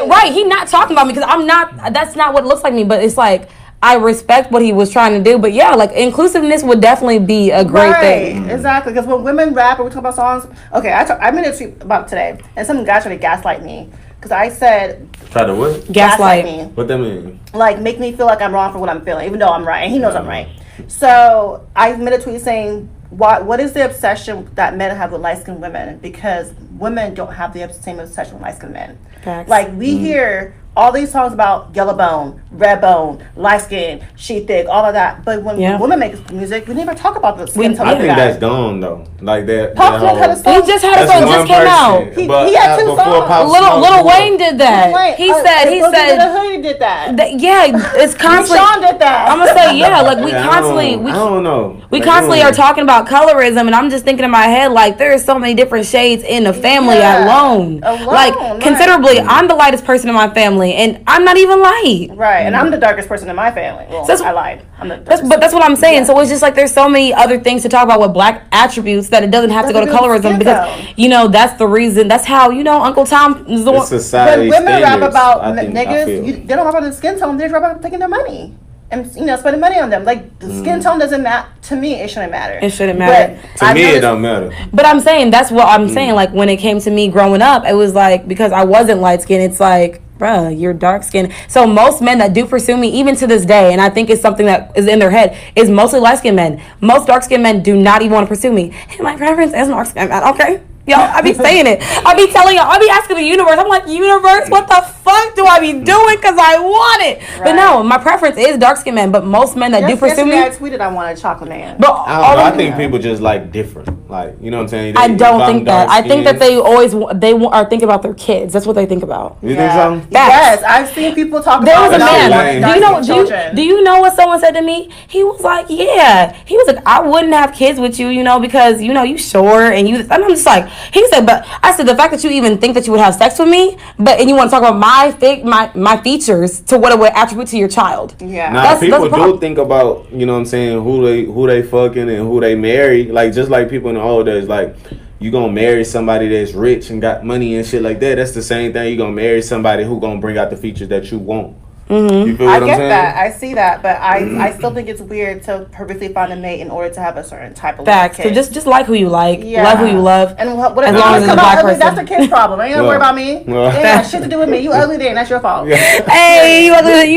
right, he not talking about me because I'm not, that's not what it looks like me, but it's like, I respect what he was trying to do, but yeah, like inclusiveness would definitely be a great thing. Exactly, because when women rap or we talk about songs, okay, I made a tweet about today, and some guy tried to gaslight me. Because I said... Try to what? Gaslight me. What that mean? Like, make me feel like I'm wrong for what I'm feeling, even though I'm right. And he knows I'm right. So, I made a tweet saying, what is the obsession that men have with light-skinned women? Because women don't have the same obsession with light-skinned men. Facts. Like, we hear all these songs about yellow bone, red bone, light skin, she thick, all of that. But when women make music, we never talk about the skin tone. I think that's dumb though. Like that. Pop Smoke had a song. He just had a song just came out. He had two songs. Little Wayne did that. He said Hoodie did that. Yeah, it's constantly. Sean did that. I'm gonna say like we constantly. I don't know. We constantly are talking about colorism, and I'm just thinking in my head like there is so many different shades in the family alone. Like considerably, I'm the lightest person in my family, and I'm not even light. Right, and I'm the darkest person in my family. Well, I lied. I'm the darkest. But that's what I'm saying. So it's just like there's so many other things to talk about with black attributes that it doesn't have to go to colorism because that's the reason. That's how Uncle Tom is the one. Society when women rap about niggas, they don't rap about the skin tone. They rap about taking their money and spending money on them. Like the skin tone doesn't matter to me. It shouldn't matter. It shouldn't matter. To me, it don't matter. But I'm saying that's what I'm saying. Like when it came to me growing up, it was like because I wasn't light skinned. It's like, bruh, you're dark skinned. So most men that do pursue me, even to this day, and I think it's something that is in their head, is mostly light skinned men. Most dark skinned men do not even want to pursue me. Hey, my preference is dark skinned men. Okay. Yo, I be saying it. I be telling y'all. I be asking the universe. I'm like, universe, what the fuck do I be doing? Because I want it. Right. But no, my preference is dark skinned men. But most men that do pursue me. I tweeted I wanted chocolate man. But I think people just like different. Like, you know what I'm saying? I don't think that. I think that they always are thinking about their kids. That's what they think about. You think so? Yes, I've seen people talk about. There was a man. Do you know what someone said to me? He was like, yeah. He was like, I wouldn't have kids with you, because you short and you. And I'm just like. He said, but I said the fact that you even think that you would have sex with me, and you want to talk about my features to what it would attribute to your child. Yeah. Now people do think about, you know what I'm saying, who they fucking and who they marry. Like just like people in the old days, like you gonna marry somebody that's rich and got money and shit like that. That's the same thing. You gonna marry somebody who gonna bring out the features that you want. Mm-hmm. You feel what I'm saying? That. I see that, but I still think it's weird to purposely find a mate in order to have a certain type of facts. So just like who you like, love who you love, and what as long as it's a black person. That's a kid's problem. Ain't gonna worry about me. It ain't got shit to do with me. You ugly then. That's your fault. Hey, you ugly.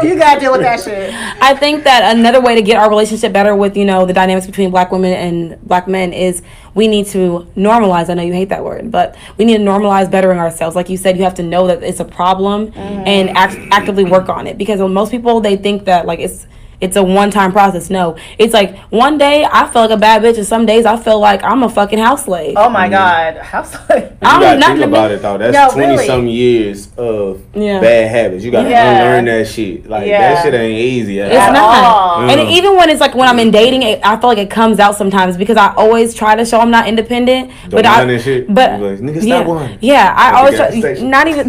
You gotta deal with that shit. I think that another way to get our relationship better with the dynamics between black women and black men is we need to normalize. I know you hate that word, but we need to normalize bettering ourselves. Like you said, you have to know that it's a problem and actively work on it. Because most people, they think that like it's it's a one-time process. No, it's like one day I feel like a bad bitch, and some days I feel like I'm a fucking house slave. Oh my God, house slave. I'm not think about it though. That's 20-some years of bad habits. You gotta unlearn that shit. Like that shit ain't easy. It's not. And even when it's like when I'm in dating, I feel like it comes out sometimes because I always try to show I'm not independent. But nigga, stop one. Yeah, I always try, not even.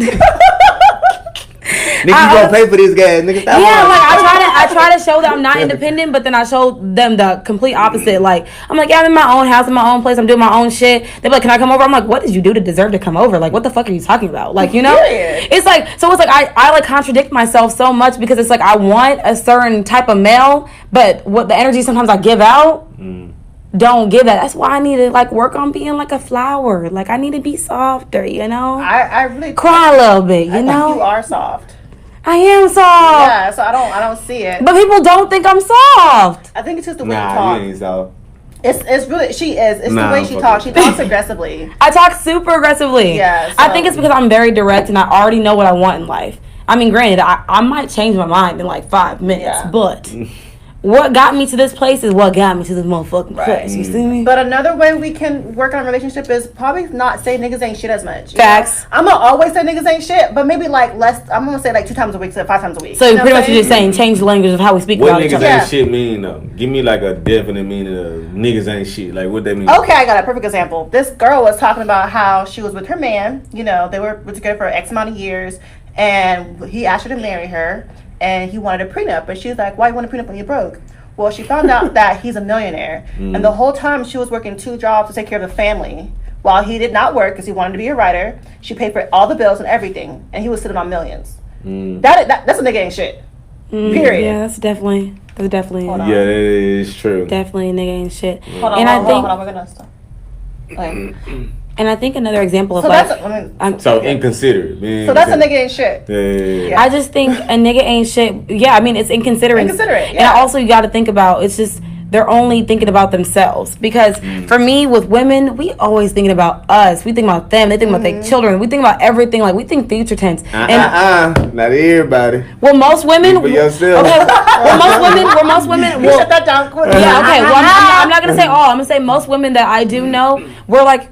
Nigga, you gonna pay for this gas, nigga. Stop I try to show that I'm not independent, but then I show them the complete opposite. Like I'm like, yeah, I'm in my own house, in my own place, I'm doing my own shit. They're like, can I come over? I'm like, what did you do to deserve to come over? Like, what the fuck are you talking about? Like, you know, it's like I like contradict myself so much because it's like I want a certain type of male, but what the energy sometimes I give out. Don't give that. That's why I need to like work on being like a flower. Like I need to be softer, you know. I really cry a little bit, you know. Think you are soft. I am soft. Yeah, so I don't see it. But people don't think I'm soft. I think it's just the way you talk. You ain't soft. It's really she is. It's the way she talks. She talks aggressively. I talk super aggressively. Yeah. So. I think it's because I'm very direct and I already know what I want in life. I mean, granted, I might change my mind in like 5 minutes, but what got me to this place is what got me to this motherfucking place. You see me? But another way we can work on a relationship is probably not say niggas ain't shit as much. Facts. I'm gonna always say niggas ain't shit, but maybe like less. I'm gonna say like 2 times a week instead of 5 times a week. So you know pretty much you're just saying change the language of how we speak about each other. What niggas ain't shit mean though? Give me like a definite meaning of niggas ain't shit. Like what that mean? Okay, I got a perfect example. This girl was talking about how she was with her man. You know, they were together for X amount of years, and he asked her to marry her, and he wanted a prenup, but she was like, "Why you want a prenup when you're broke?" Well, she found out that he's a millionaire, and the whole time she was working 2 jobs to take care of the family. While he did not work because he wanted to be a writer, she paid for all the bills and everything, and he was sitting on millions. That's a nigga ain't shit. Period. Yeah, that's definitely. Yeah, that is true. Definitely a nigga ain't shit. Hold on, we're gonna stop. And I think another example of inconsiderate. Man. So that's a nigga ain't shit. Yeah. I just think a nigga ain't shit. Yeah, I mean it's inconsiderate. And also you got to think about it's just they're only thinking about themselves because for me with women we always thinking about us. We think about them. They think about their children. We think about everything. Like we think future tense. Not everybody. Well, most women. For yourself. Okay. Well, most women. Shut that down quick. Yeah. Okay. Well, I'm not gonna say all. I'm gonna say most women that I do know. We're like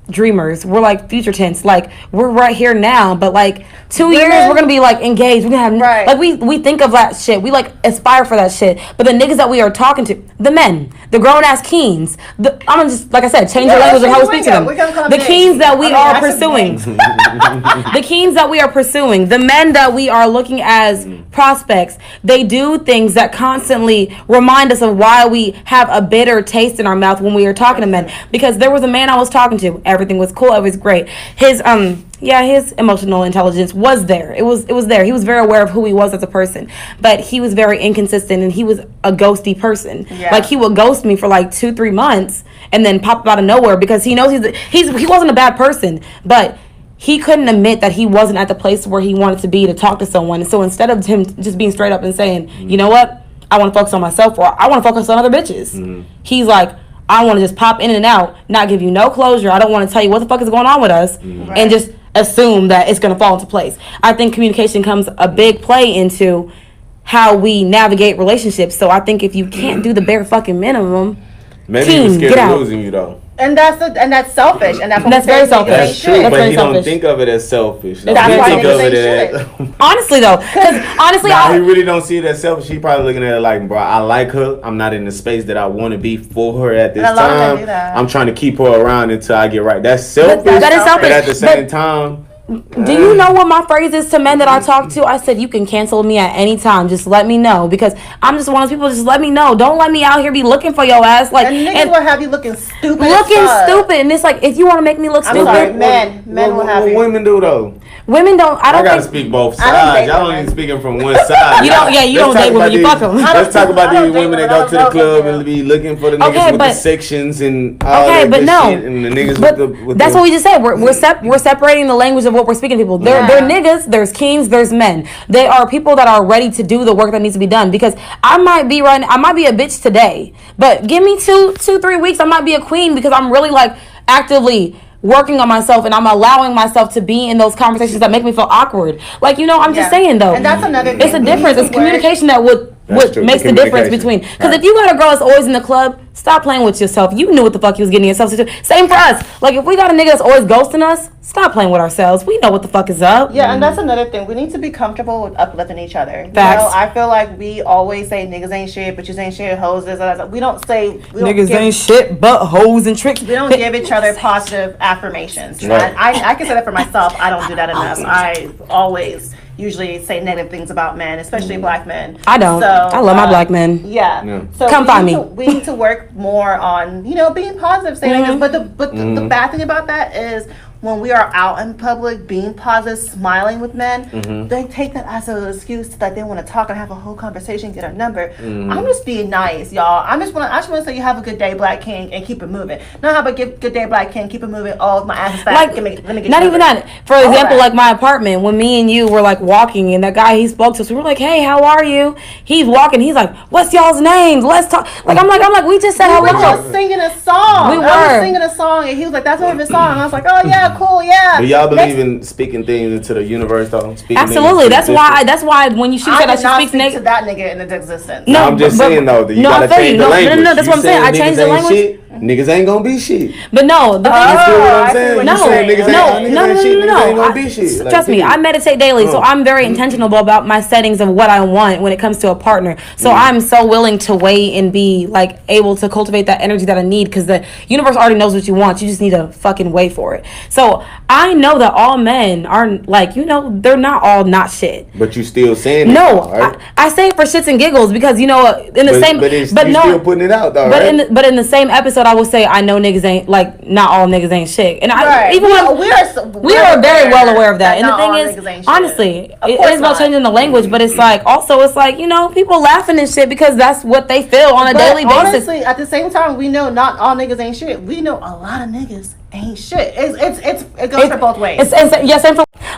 dreamers. We're like future tense. Like we're right here now, but like 2 years we're gonna be like engaged. We're gonna have like we think of that shit. We like aspire for that shit. But the niggas that we are talking to, the men, the grown ass keens. I'm gonna just like I said, change the language of how we speak to them. The keens that we are pursuing. The keens that we are pursuing. The men that we are looking as prospects. They do things that constantly remind us of why we have a bitter taste in our mouth when we are talking to men. Because there was a man I was talking to. Everything was cool. It was great. His emotional intelligence was there. It was there. He was very aware of who he was as a person, but he was very inconsistent and he was a ghosty person. Yeah. Like he would ghost me for like 2-3 months and then pop up out of nowhere because he knows he wasn't a bad person, but he couldn't admit that he wasn't at the place where he wanted to be to talk to someone. And so instead of him just being straight up and saying, you know what, I want to focus on myself or I want to focus on other bitches. He's like, I want to just pop in and out, not give you no closure. I don't want to tell you what the fuck is going on with us and just assume that it's going to fall into place. I think communication comes a big play into how we navigate relationships. So I think if you can't do the bare fucking minimum, maybe he was scared of losing you though. And that's selfish, and that's very selfish. That's true, but he don't think of it as selfish. That's why think of it as honestly though, because honestly, he really don't see it as selfish. He probably looking at it like, bro, I like her. I'm not in the space that I want to be for her at this time. I'm trying to keep her around until I get right. That's selfish. That is selfish. But at the same time. Do you know what my phrase is to men that I talk to? I said, you can cancel me at any time. Just let me know. Because I'm just one of those people, just let me know. Don't let me out here be looking for your ass. Like, and niggas will have you looking stupid. And it's like, if you want to make me look stupid. Sorry, men will have you. What women do though? Women don't. I gotta speak both sides. Y'all only speaking from one side. You don't date women. You fuck them. Let's talk about these women that go to the club and be looking for the niggas with the sections and all that shit, and the niggas with that's what we just said. We're separating the language of what we're speaking to people. They're niggas. There's kings. There's men. They are people that are ready to do the work that needs to be done. Because I might be a bitch today, but give me 2-3 weeks. I might be a queen because I'm really like actively working on myself and I'm allowing myself to be in those conversations that make me feel awkward. Like, I'm just saying though. And that's another thing. It's a difference. It's communication that would what makes the difference between. Because if you got a girl that's always in the club, stop playing with yourself. You knew what the fuck you was getting yourself into. Same for us. Like, if we got a nigga that's always ghosting us, stop playing with ourselves. We know what the fuck is up. Yeah, and that's another thing. We need to be comfortable with uplifting each other. Facts. You know, I feel like we always say niggas ain't shit, bitches ain't shit, hoes this, that. We don't say niggas ain't shit but hoes and tricks. We don't give each other positive affirmations. Right. I can say that for myself. I don't do that enough. I always usually say negative things about men, especially black men. I don't. So, I love my black men. Yeah. So come find me. We need to work more on, being positive, saying things. But the bad thing about that is when we are out in public, being positive, smiling with men, they take that as an excuse that they want to talk and have a whole conversation, get a number. I'm just being nice, y'all. I just want to say you have a good day, Black King, and keep it moving. Not have a good day, Black King, keep it moving. Oh, my ass is fat. Like, let me get not even number. that. For example, like my apartment, when me and you were like walking, and that guy, he spoke to us. We were like, "Hey, how are you?" He's walking. He's like, "What's y'all's names? Let's talk." Like I'm like, we just said hello. We were just singing a song. We were. I was singing a song, and he was like, "That's my favorite song." And I was like, "Oh yeah, cool, yeah." Do y'all believe in speaking things into the universe, though? Absolutely. That's why when you shoot that, she speaks to negative. that nigga into existence. No, I'm just saying though. You gotta change the language. No, that's what I'm saying. I changed the language. Shit, niggas ain't gonna be shit. But no, the thing is, you feel what I'm saying? no, Niggas ain't gonna be shit. Trust me, I meditate daily, so I'm very intentional about my settings of what I want when it comes to a partner. So I'm so willing to wait and be like able to cultivate that energy that I need, because the universe already knows what you want. You just need to fucking wait for it. So I know that all men are like, they're not all not shit. But you still saying it. No, right? I say it for shits and giggles because still putting it out though, right? But in the same episode, I will say I know niggas ain't like not all niggas ain't shit, and we are very well aware of that. And the thing is, honestly, it is about changing the language, but it's like people laughing and shit because that's what they feel on a daily basis. Honestly, at the same time, we know not all niggas ain't shit. We know a lot of niggas ain't shit. It goes for both ways.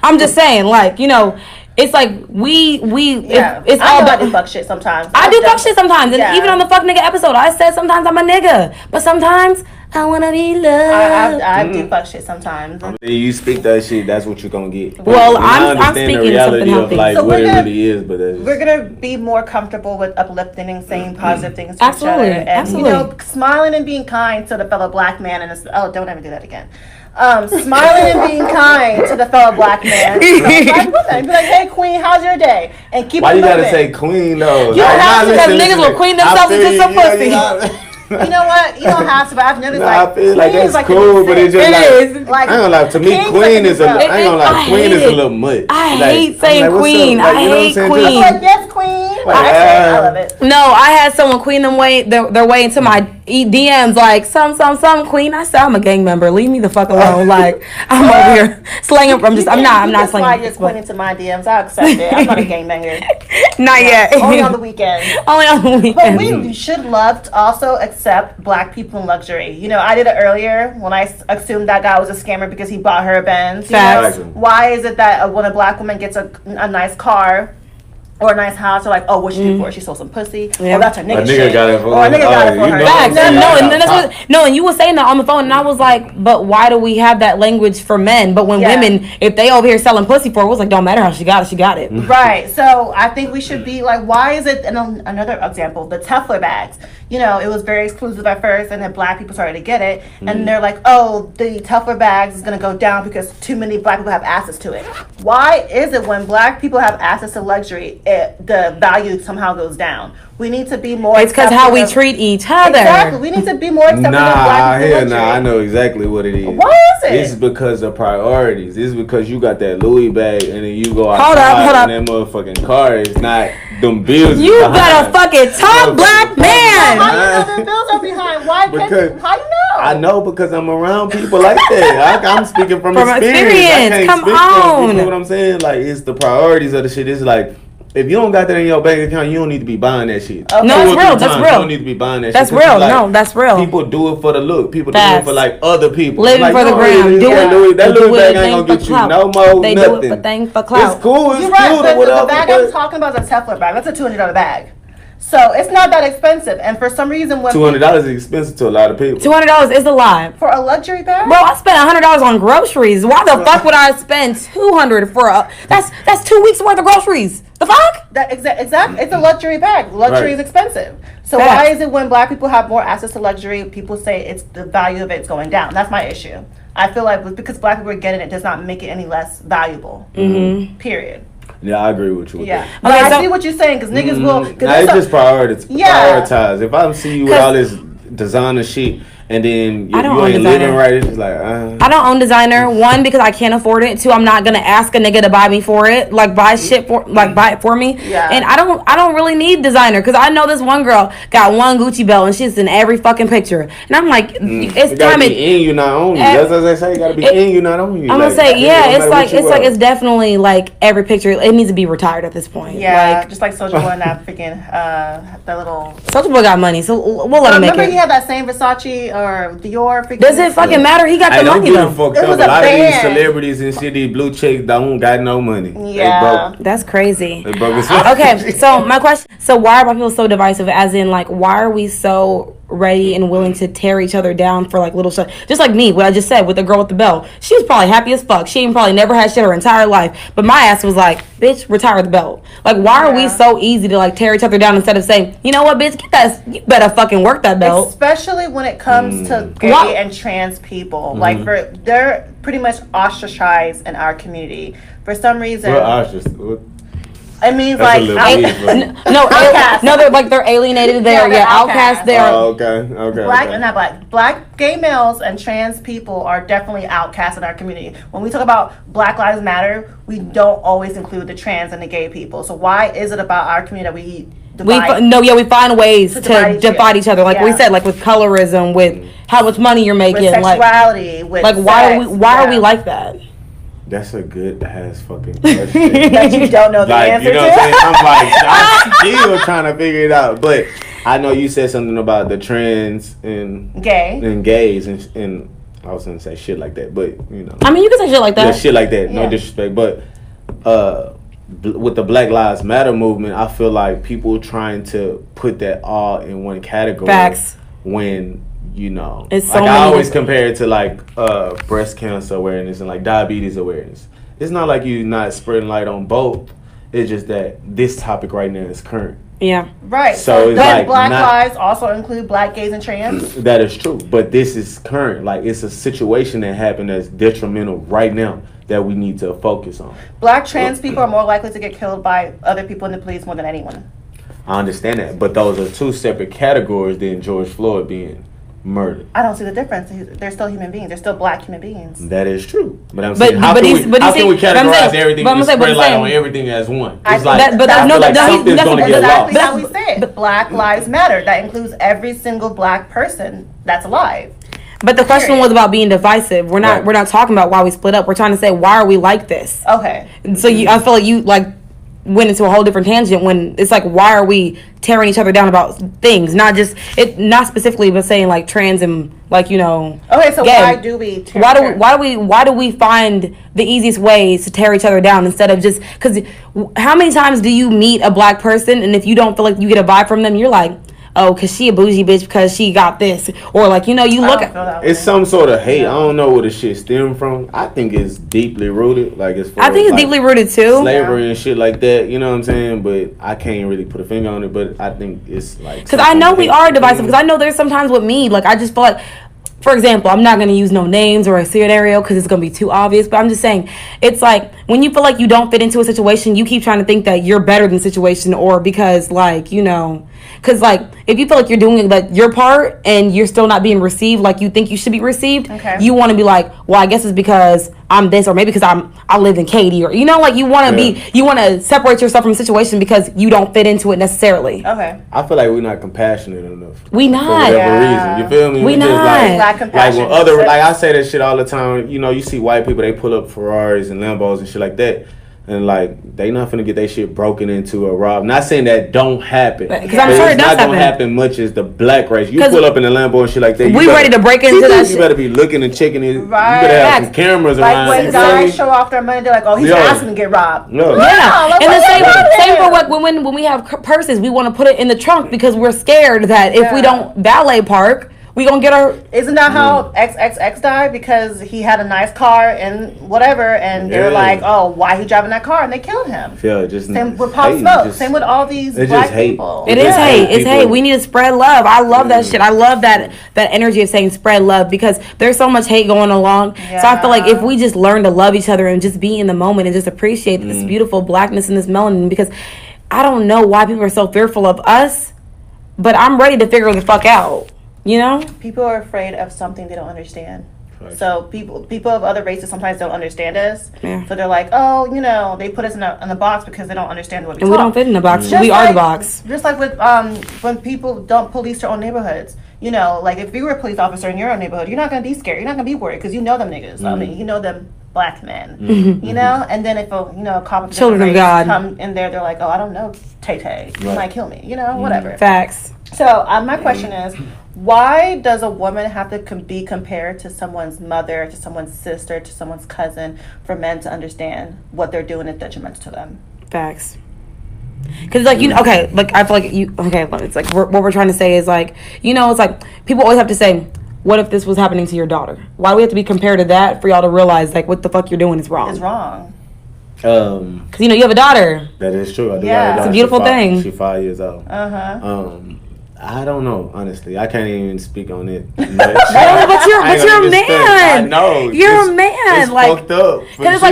I'm just saying, like, it's like it's all about to fuck shit sometimes. I do fuck shit sometimes, and even on the fuck nigga episode, I said sometimes I'm a nigga, but sometimes I wanna be loved. I do fuck shit sometimes. You speak that shit, that's what you're gonna get. Well, I'm speaking the reality something healthy. of like what it really is, but we're gonna be more comfortable with uplifting and saying positive things to absolutely. each other, and absolutely. Smiling and being kind to the fellow black man. And don't ever do that again. Smiling and being kind to the fellow black man. Black woman. Be like, "Hey, queen, how's your day?" And keep. Why it you moving. gotta say queen though? You have to, because niggas will queen themselves into some pussy. You know what? You don't have to, but I've noticed I feel like that's like cool, but it's just like I ain't gonna lie. To me, queen is a little much. I hate saying queen. I hate queen. Yes, queen. I love it. No, I had someone queen their way into my DMs like some queen. I said I'm a gang member. Leave me the fuck alone. Like I'm over here slanging. I'm not slanging. I just went into my DMs. I accept it. I'm not a gang banger. Not yet. Only on the weekends. Only on the weekends. But we should love to also accept black people in luxury. I did it earlier when I assumed that guy was a scammer because he bought her a Benz. Why is it that when a black woman gets a nice car or a nice house, they're like, "Oh, what'd she do for it? She sold some pussy." Yeah. Oh, that's her nigga shit. Got it for or a nigga got it for her. Facts. And you were saying that on the phone, and I was like, "But why do we have that language for men? But when women, if they over here selling pussy for it, was like, don't matter how she got it. Right. So I think we should be like, why is it? And another example, the Teflon bags. It was very exclusive at first, and then black people started to get it, and they're like, "Oh, the Teflon bags is gonna go down because too many black people have access to it." Why is it when black people have access to luxury, the value somehow goes down? We need to be more. It's because how we treat each other. Exactly. We need to be more accepting of black people. I know exactly what it is. Why is it? It's because of priorities. It's because you got that Louis bag and then you go outside and that motherfucking car is not them bills. You better fucking talk, black man. How you know them bills are behind? How you know? I know because I'm around people like that. I'm speaking from experience. Come on. You know what I'm saying? Like, it's the priorities of the shit. It's like, if you don't got that in your bank account, you don't need to be buying that shit. Okay. No, that's real. That's real. You don't need to be buying that shit. That's real. No, that's real. People do it for the look. People do it for like other people. Living for the gram. That Louis bag ain't gonna get you no more. They do it for clout. It's cool. It's You're right. cool. The bag I'm talking about is a Teflon bag. That's a $200 bag. So it's not that expensive, and for some reason, when $200 is expensive to a lot of people. $200 is a lot for a luxury bag. Bro, I spent $100 on groceries. Why the fuck would I spend $200 for that's 2 weeks worth of groceries? The fuck? That exactly. It's a luxury bag. Luxury is expensive. So Facts. why is it when black people have more access to luxury, people say it's the value of it's going down? That's my issue. I feel like because black people are getting it does not make it any less valuable. Mm-hmm. Period. Yeah, I agree with you. With that. But I see what you're saying because niggas will. Nah, it's just prioritize. If I see you with all this designer shit. And then you ain't living right. It's just like I don't own designer. One, because I can't afford it. Two, I'm not gonna ask a nigga to buy me for it. Like buy it for me. Yeah. And I don't really need designer because I know this one girl got one Gucci belt and she's in every fucking picture. And I'm like, it's it gotta be in you, not on you. That's what they say. It gotta be in you, not on you. I'm gonna say it's definitely like every picture. It needs to be retired at this point. Yeah, like, just like Soulja Boy and that freaking that little. Soulja Boy got money, so we'll let him make it. Remember he had that same Versace or Dior. Does it fucking matter? He got the money though. It was a lot of these celebrities and shit, these blue chicks don't got no money. Yeah, that's crazy. They broke as Okay, so my question: so why are black people so divisive? As in, like, why are we so ready and willing to tear each other down for like little shit? Just like me, what I just said with the girl with the belt. She was probably happy as fuck. She ain't probably never had shit her entire life. But my ass was like, bitch, retire the belt. Like, why are we so easy to like tear each other down instead of saying, you know what, bitch, get that, you better fucking work that belt. Especially when it comes to gay and trans people. Like, they're pretty much ostracized in our community. For some reason. It means they're alienated there. Yeah, outcast there. Oh, okay. Black gay males and trans people are definitely outcast in our community. When we talk about Black Lives Matter, we don't always include the trans and the gay people. So why is it about our community that we find ways to divide each other. Like we said, like with colorism, with how much money you're making, with sexuality, with why are we like that? That's a good ass fucking question. That you don't know the answer to. What I'm saying? I'm still trying to figure it out. But I know you said something about the trans and gays and I was gonna say shit like that, but you know. I mean, you can say shit like that. Yeah, shit like that. No disrespect, but with the Black Lives Matter movement, I feel like people trying to put that all in one category. Facts. When you know, it's like I always compare it to like breast cancer awareness and like diabetes awareness. It's not like you're not spreading light on both. It's just that this topic right now is current. Yeah. Right. So it's like Black lives also include black, gays, and trans? That is true. But this is current. Like it's a situation that happened that's detrimental right now that we need to focus on. Black trans people are more likely to get killed by other people in the police more than anyone. I understand that. But those are two separate categories than George Floyd being murdered. I don't see the difference. They're still human beings. They're still black human beings. That is true. But I'm saying, how can we categorize everything and spread light on everything as one? It's something's going to get lost. That's how we say it. Black Lives Matter. That includes every single black person that's alive. But the question was about being divisive. We're not talking about why we split up. We're trying to say, why are we like this? Okay. So I feel like you went into a whole different tangent when it's like, why are we tearing each other down about things? Not specifically, but saying like trans and like, you know. Okay, so gay. Why do we? Why do we find the easiest ways to tear each other down instead of just because? How many times do you meet a black person and if you don't feel like you get a vibe from them, you're like, oh, because she a bougie bitch because she got this. Or like, you know, you look at... It's some sort of hate. I don't know where the shit stem from. I think it's deeply rooted. Like I think it's deeply rooted too. Slavery and shit like that. You know what I'm saying? But I can't really put a finger on it. But I think it's like... Because I know we are divisive. Because I know there's sometimes with me, like I just feel like... For example, I'm not going to use no names or a scenario because it's going to be too obvious. But I'm just saying, it's like when you feel like you don't fit into a situation, you keep trying to think that you're better than the situation or because like, you know... Because, like, if you feel like you're doing your part and you're still not being received like you think you should be received, you want to be like, well, I guess it's because I'm this or maybe because I live in Katy or, you know, like you want to you want to separate yourself from the situation because you don't fit into it necessarily. Okay. I feel like we're not compassionate enough. We not. For whatever reason. You feel me? We not. Like when I say that shit all the time, you know, you see white people, they pull up Ferraris and Lambos and shit like that. And like they not finna get their shit broken into or robbed. Not saying that don't happen, because I'm sure it does happen. It's not gonna happen much as the black race. You pull up in a Lambo and shit like that. We ready to break into that. You better be looking and checking it. Right. You better have some cameras around. Like when guys show off their money, they're like, "Oh, he's asking to get robbed." No. Yeah, and the same for what when we have purses, we want to put it in the trunk because we're scared that if we don't valet park, We gonna get her. Isn't that how XXX died? Because he had a nice car and whatever, and they're like, oh, why he driving that car? And they killed him. Yeah, just same with Pop Smoke. Same with all these black people. It is hate. It's hate. We need to spread love. I love that shit. I love that energy of saying spread love because there's so much hate going along. Yeah. So I feel like if we just learn to love each other and just be in the moment and just appreciate this beautiful blackness and this melanin, because I don't know why people are so fearful of us, but I'm ready to figure the fuck out. You know? People are afraid of something they don't understand. Right. So people of other races sometimes don't understand us. Yeah. So they're like, oh, you know, they put us in a box because they don't understand what we talk. And we don't fit in the box. We are the box. Just like with when people don't police their own neighborhoods. You know, like if you were a police officer in your own neighborhood, you're not going to be scared. You're not going to be worried because you know them niggas. I mean, you know them black men. You know? And then if a cop of children of God come in there, they're like, oh, I don't know, Tay-Tay. You might kill me. You know, whatever. Facts. So my question is, why does a woman have to be compared to someone's mother, to someone's sister, to someone's cousin for men to understand what they're doing is detrimental to them? Facts. Because like okay, like I feel like it's like what we're trying to say is like, it's like people always have to say, what if this was happening to your daughter? Why do we have to be compared to that for y'all to realize like what the fuck you're doing is wrong? It's wrong. Because you have a daughter. That is true. I do have a daughter. It's a beautiful thing. She's 5 years old. I don't know, honestly. I can't even speak on it. But you're a man. I know. You're a man. It's fucked up. Because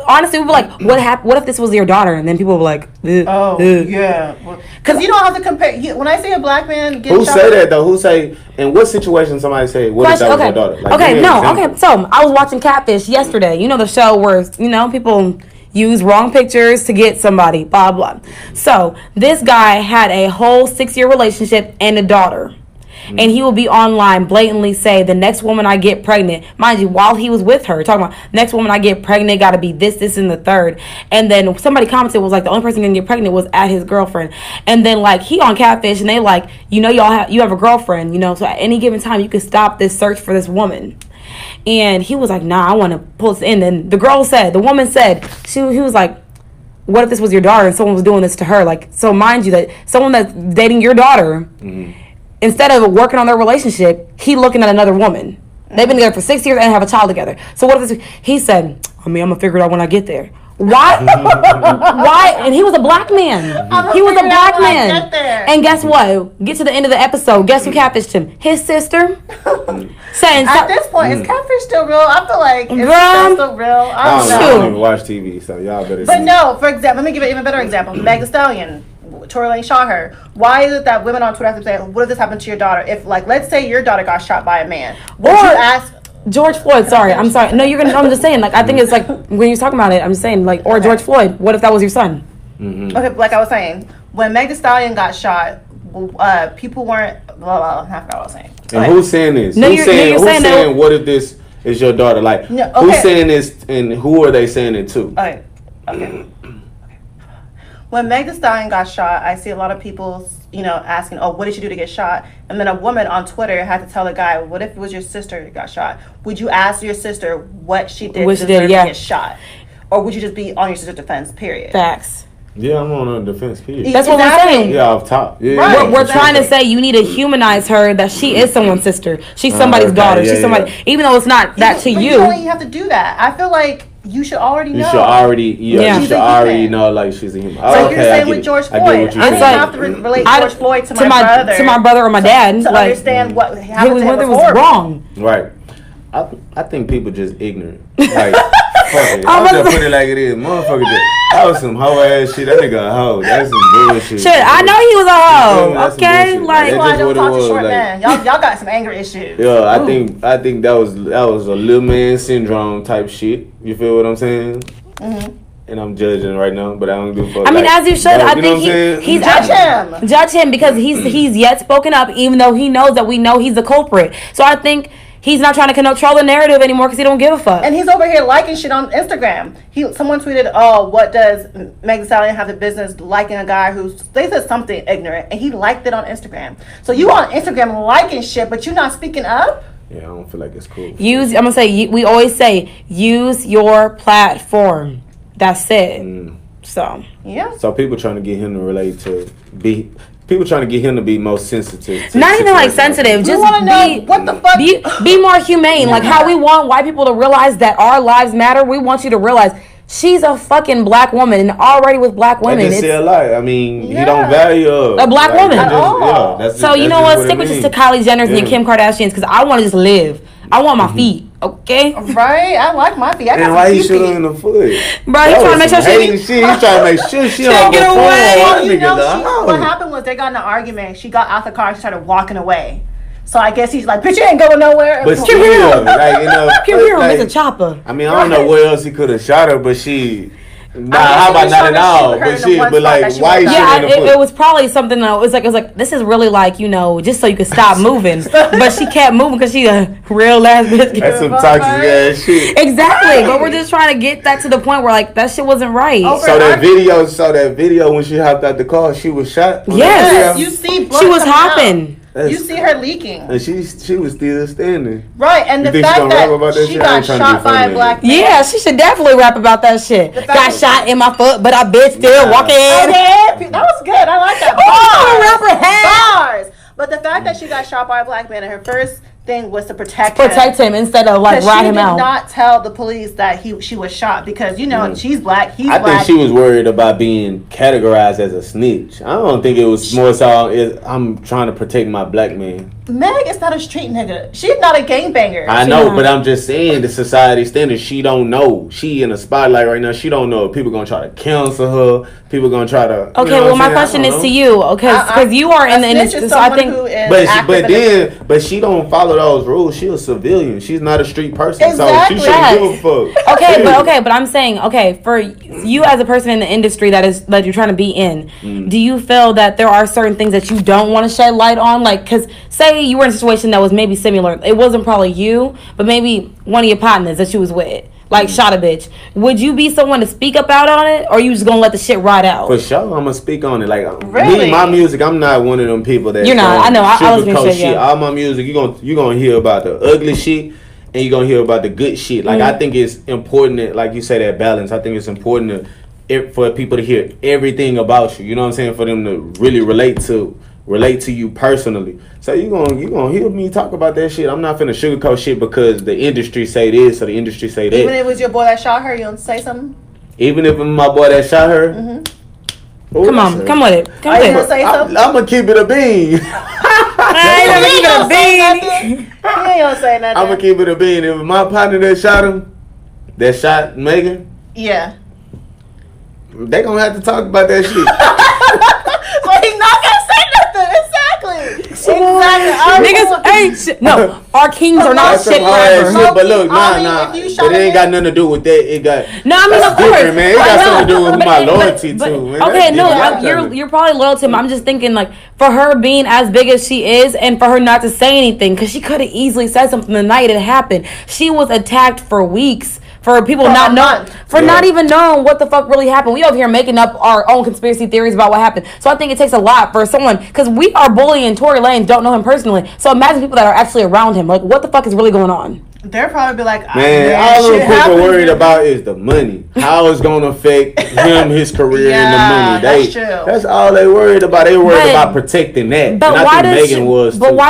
honestly, we'd be like, what if this was your daughter? And then people would be like, yeah. Because you don't have to compare. When I say a black man gets Who say that, though? Who say, in what situation somebody say, what if that was your daughter? Like, So I was watching Catfish yesterday. You know the show where, people use wrong pictures to get somebody, blah, blah. So this guy had a whole 6-year relationship and a daughter. And he will be online blatantly say, the next woman I get pregnant, mind you, while he was with her, talking about, next woman I get pregnant got to be this, and the third. And then somebody commented, was like, the only person who didn't get pregnant was at his girlfriend. And then, like, he on Catfish, and they like, you have a girlfriend, so at any given time, you can stop this search for this woman. And he was like, nah, I want to pull this in. And the woman said, he was like, what if this was your daughter and someone was doing this to her? Like, so mind you that someone that's dating your daughter, instead of working on their relationship, he looking at another woman. They've been together for 6 years and have a child together. So what if this, he said, I'm going to figure it out when I get there. Why? Why? And he was a black man. He was a black man. And guess what? Get to the end of the episode. Guess who catfished him? His sister. At this point, is catfish still real? I feel like it's still real. I don't even watch TV, so y'all better. But no, for example, let me give an even better example. Meg Thee Stallion. Tory Lane shot her. Why is it that women on Twitter have to say, what if this happened to your daughter? If, like, let's say your daughter got shot by a man. Would you ask... George Floyd, I'm sorry. No, I'm just saying, like, I think it's like, when you're talking about it, I'm just saying, like, or George Floyd, what if that was your son? Okay, like I was saying, when Meg Thee Stallion got shot, people weren't, I forgot what I was saying. And who's saying this? No, who's saying what if this is your daughter? Like, who's saying this and who are they saying it to? Okay. When Meg Thee Stallion got shot, I see a lot of people, asking, oh, what did you do to get shot? And then a woman on Twitter had to tell a guy, what if it was your sister who got shot? Would you ask your sister what she did to get shot? Or would you just be on your sister's defense, period? Facts. Yeah, I'm on a defense, period. That's what we're saying. Yeah, off top. Yeah, right. We're trying to say you need to humanize her, that she is someone's sister. She's somebody's daughter. She's somebody, even though it's not that to you. You don't even have to do that. I feel like you should already know. You should already know, like, she's a human. So you're saying with George Floyd, I don't have to relate George Floyd to my brother or my dad. To understand what happened to him was wrong. Right. I think people just ignorant. Like, fuck it. I'm just put it like it is. Motherfucker, that was some hoe ass shit. That nigga a hoe. That's some bullshit. Shit, I know he was a hoe. Okay, like, that's why I don't talk to short men. Y'all got some anger issues. Yeah, I think that was a little man syndrome type shit. You feel what I'm saying? Mm-hmm. And I'm judging right now, but I don't give a fuck. I mean, as you should. I think he's judge him because he's yet spoken up, even though he knows that we know he's the culprit. So I think he's not trying to control the narrative anymore because he don't give a fuck. And he's over here liking shit on Instagram. Someone tweeted, "Oh, what does Meg Thee Stallion have the business liking a guy they said something ignorant, and he liked it on Instagram. So you on Instagram liking shit, but you're not speaking up." Yeah, I don't feel like it's cool. I'm gonna say we always say use your platform. That's it. So yeah. So people trying to get him to relate to People trying to get him to be more sensitive. Not even like sensitive. Just want to know what the fuck. Be more humane. Like how we want white people to realize that our lives matter. We want you to realize she's a fucking black woman, and already with black women, it's a lie. I mean, he don't value a black woman at all. So you know what? Stick with just to Kylie Jenner's and Kim Kardashian's because I want to just live. I want my feet. Okay. Right. I like my feet. And why he shoot her in the foot? Bro, he trying to make sure He's trying to make sure she don't get away. What happened was they got in an argument. She got out the car and started walking away. So I guess he's like, bitch, you ain't going nowhere. But still, like, you know, Kim Hero is a chopper. I mean, I don't know where else he could have shot her, but she. Nah, how about not at all? But like, why is she in the foot? It was probably something. It was like this is really like, you know, just so you could stop moving. But she kept moving because she's a real ass bitch. That's some toxic ass shit. Exactly, but we're just trying to get that to the point where like that shit wasn't right. So that video when she hopped out the car, she was shot. Yes, you see, she was hopping. You see her leaking, and she was still standing. Right, and the fact that she got shot by a black man. Yeah, she should definitely rap about that shit. Got shot in my foot, but I bitch still walking. Okay, that was good. I like that. Bars. But the fact that she got shot by a black man, and her first thing was to protect him instead of like rat him out. She did not tell the police that she was shot because you know she's black. He's black. I think she was worried about being categorized as a snitch. I don't think it was more so. I'm trying to protect my black man. Meg is not a street nigga. She's not a gangbanger. I know, but I'm just saying the society standard. She don't know. She in the spotlight right now. She don't know. People gonna try to cancel her. People gonna try to. Okay, well, my question is to you, because you are in the industry. So I think, but she don't follow those rules. She's a civilian. She's not a street person, exactly. So she shouldn't give a fuck. Okay, but I'm saying, for you as a person in the industry that you're trying to be in, do you feel that there are certain things that you don't want to shed light on? Like, because say you were in a situation that was maybe similar. It wasn't probably you, but maybe one of your partners that you was with. Like shot a bitch. Would you be someone to speak up out on it, or are you just gonna let the shit ride out? For sure, I'm gonna speak on it. Like really? my music, I'm not one of them people that you're not. I know. I was gonna say yeah. All my music, you gonna hear about the ugly shit, and you're gonna hear about the good shit. Like I think it's important that, like you say, that balance. I think it's important for people to hear everything about you. You know what I'm saying? For them to really relate to you personally. So you gonna hear me talk about that shit. I'm not finna sugarcoat shit because the industry say this or the industry say that. Even if it was your boy that shot her, you don't say something? Even if it was my boy that shot her? Come with it. Come with it. I'm gonna keep it a bean. I ain't gonna say nothing. I'm gonna keep it a bean. If my partner that shot Megan, yeah, they gonna have to talk about that shit. Well, he's not gonna say nothing. Exactly. Niggas ain't no. Our kings are not shit rappers. But look, nah. But it ain't got nothing to do with that. It got. No, I mean of course, man. It got something to do with my loyalty too. Man. Okay, no, you're probably loyal to him. I'm just thinking like for her being as big as she is, and for her not to say anything because she could have easily said something the night it happened. She was attacked for weeks. For people not even knowing what the fuck really happened. We over here making up our own conspiracy theories about what happened. So I think it takes a lot for someone, because we are bullying Tory Lanez, don't know him personally. So imagine people that are actually around him. Like, what the fuck is really going on? They'll probably be like, man, all them people worried about is the money. How it's going to affect him, his career, and the money. That's true. That's all they worried about. They worried about protecting that. But why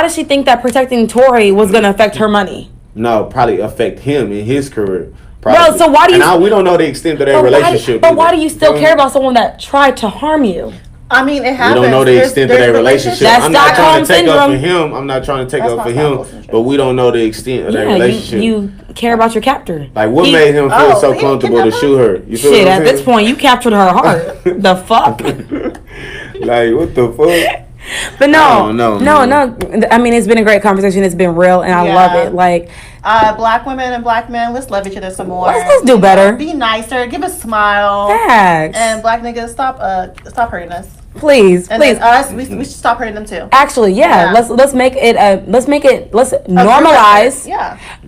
does she think that protecting Tory was going to affect her money? No, probably affect him in his career. Bro, so why do you? We don't know the extent of their relationship. Why do you still care about someone that tried to harm you? I mean, it happens. We don't know the extent of their relationship. That's I'm not trying to take up for him. I'm not trying to take up for him, but we don't know the extent of their relationship. You care about your captor. Like, what made him feel so comfortable to shoot her? You feel shit, at this point, you captured her heart. The fuck? Like, what the fuck? But no. I mean, it's been a great conversation. It's been real, and I love it. Like, black women and black men, let's love each other some more. Let's do better. Be nicer. Give a smile. Facts. And black niggas, stop hurting us. Please. Us, we should stop hurting them too. Actually, let's normalize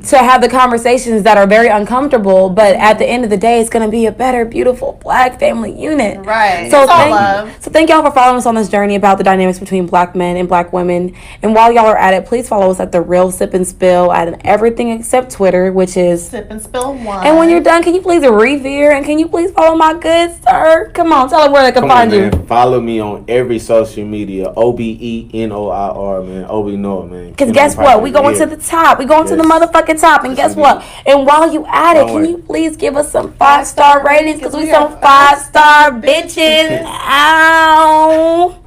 to have the conversations that are very uncomfortable, but at the end of the day, it's gonna be a better, beautiful black family unit. Right. So thank y'all for following us on this journey about the dynamics between black men and black women. And while y'all are at it, please follow us at The Real Sip and Spill at everything except Twitter, which is Sip and Spill 1. And when you're done, can you please revere and can you please follow my good sir? Come on, tell them where they can find you. Follow me me on every social media. OBENOIR, man. Obi Noah, man. Because guess what? We going to the top. We going to the motherfucking top. And guess what? And while you at it, can you please give us some 5-star ratings? Because we some 5-star bitches. Ow.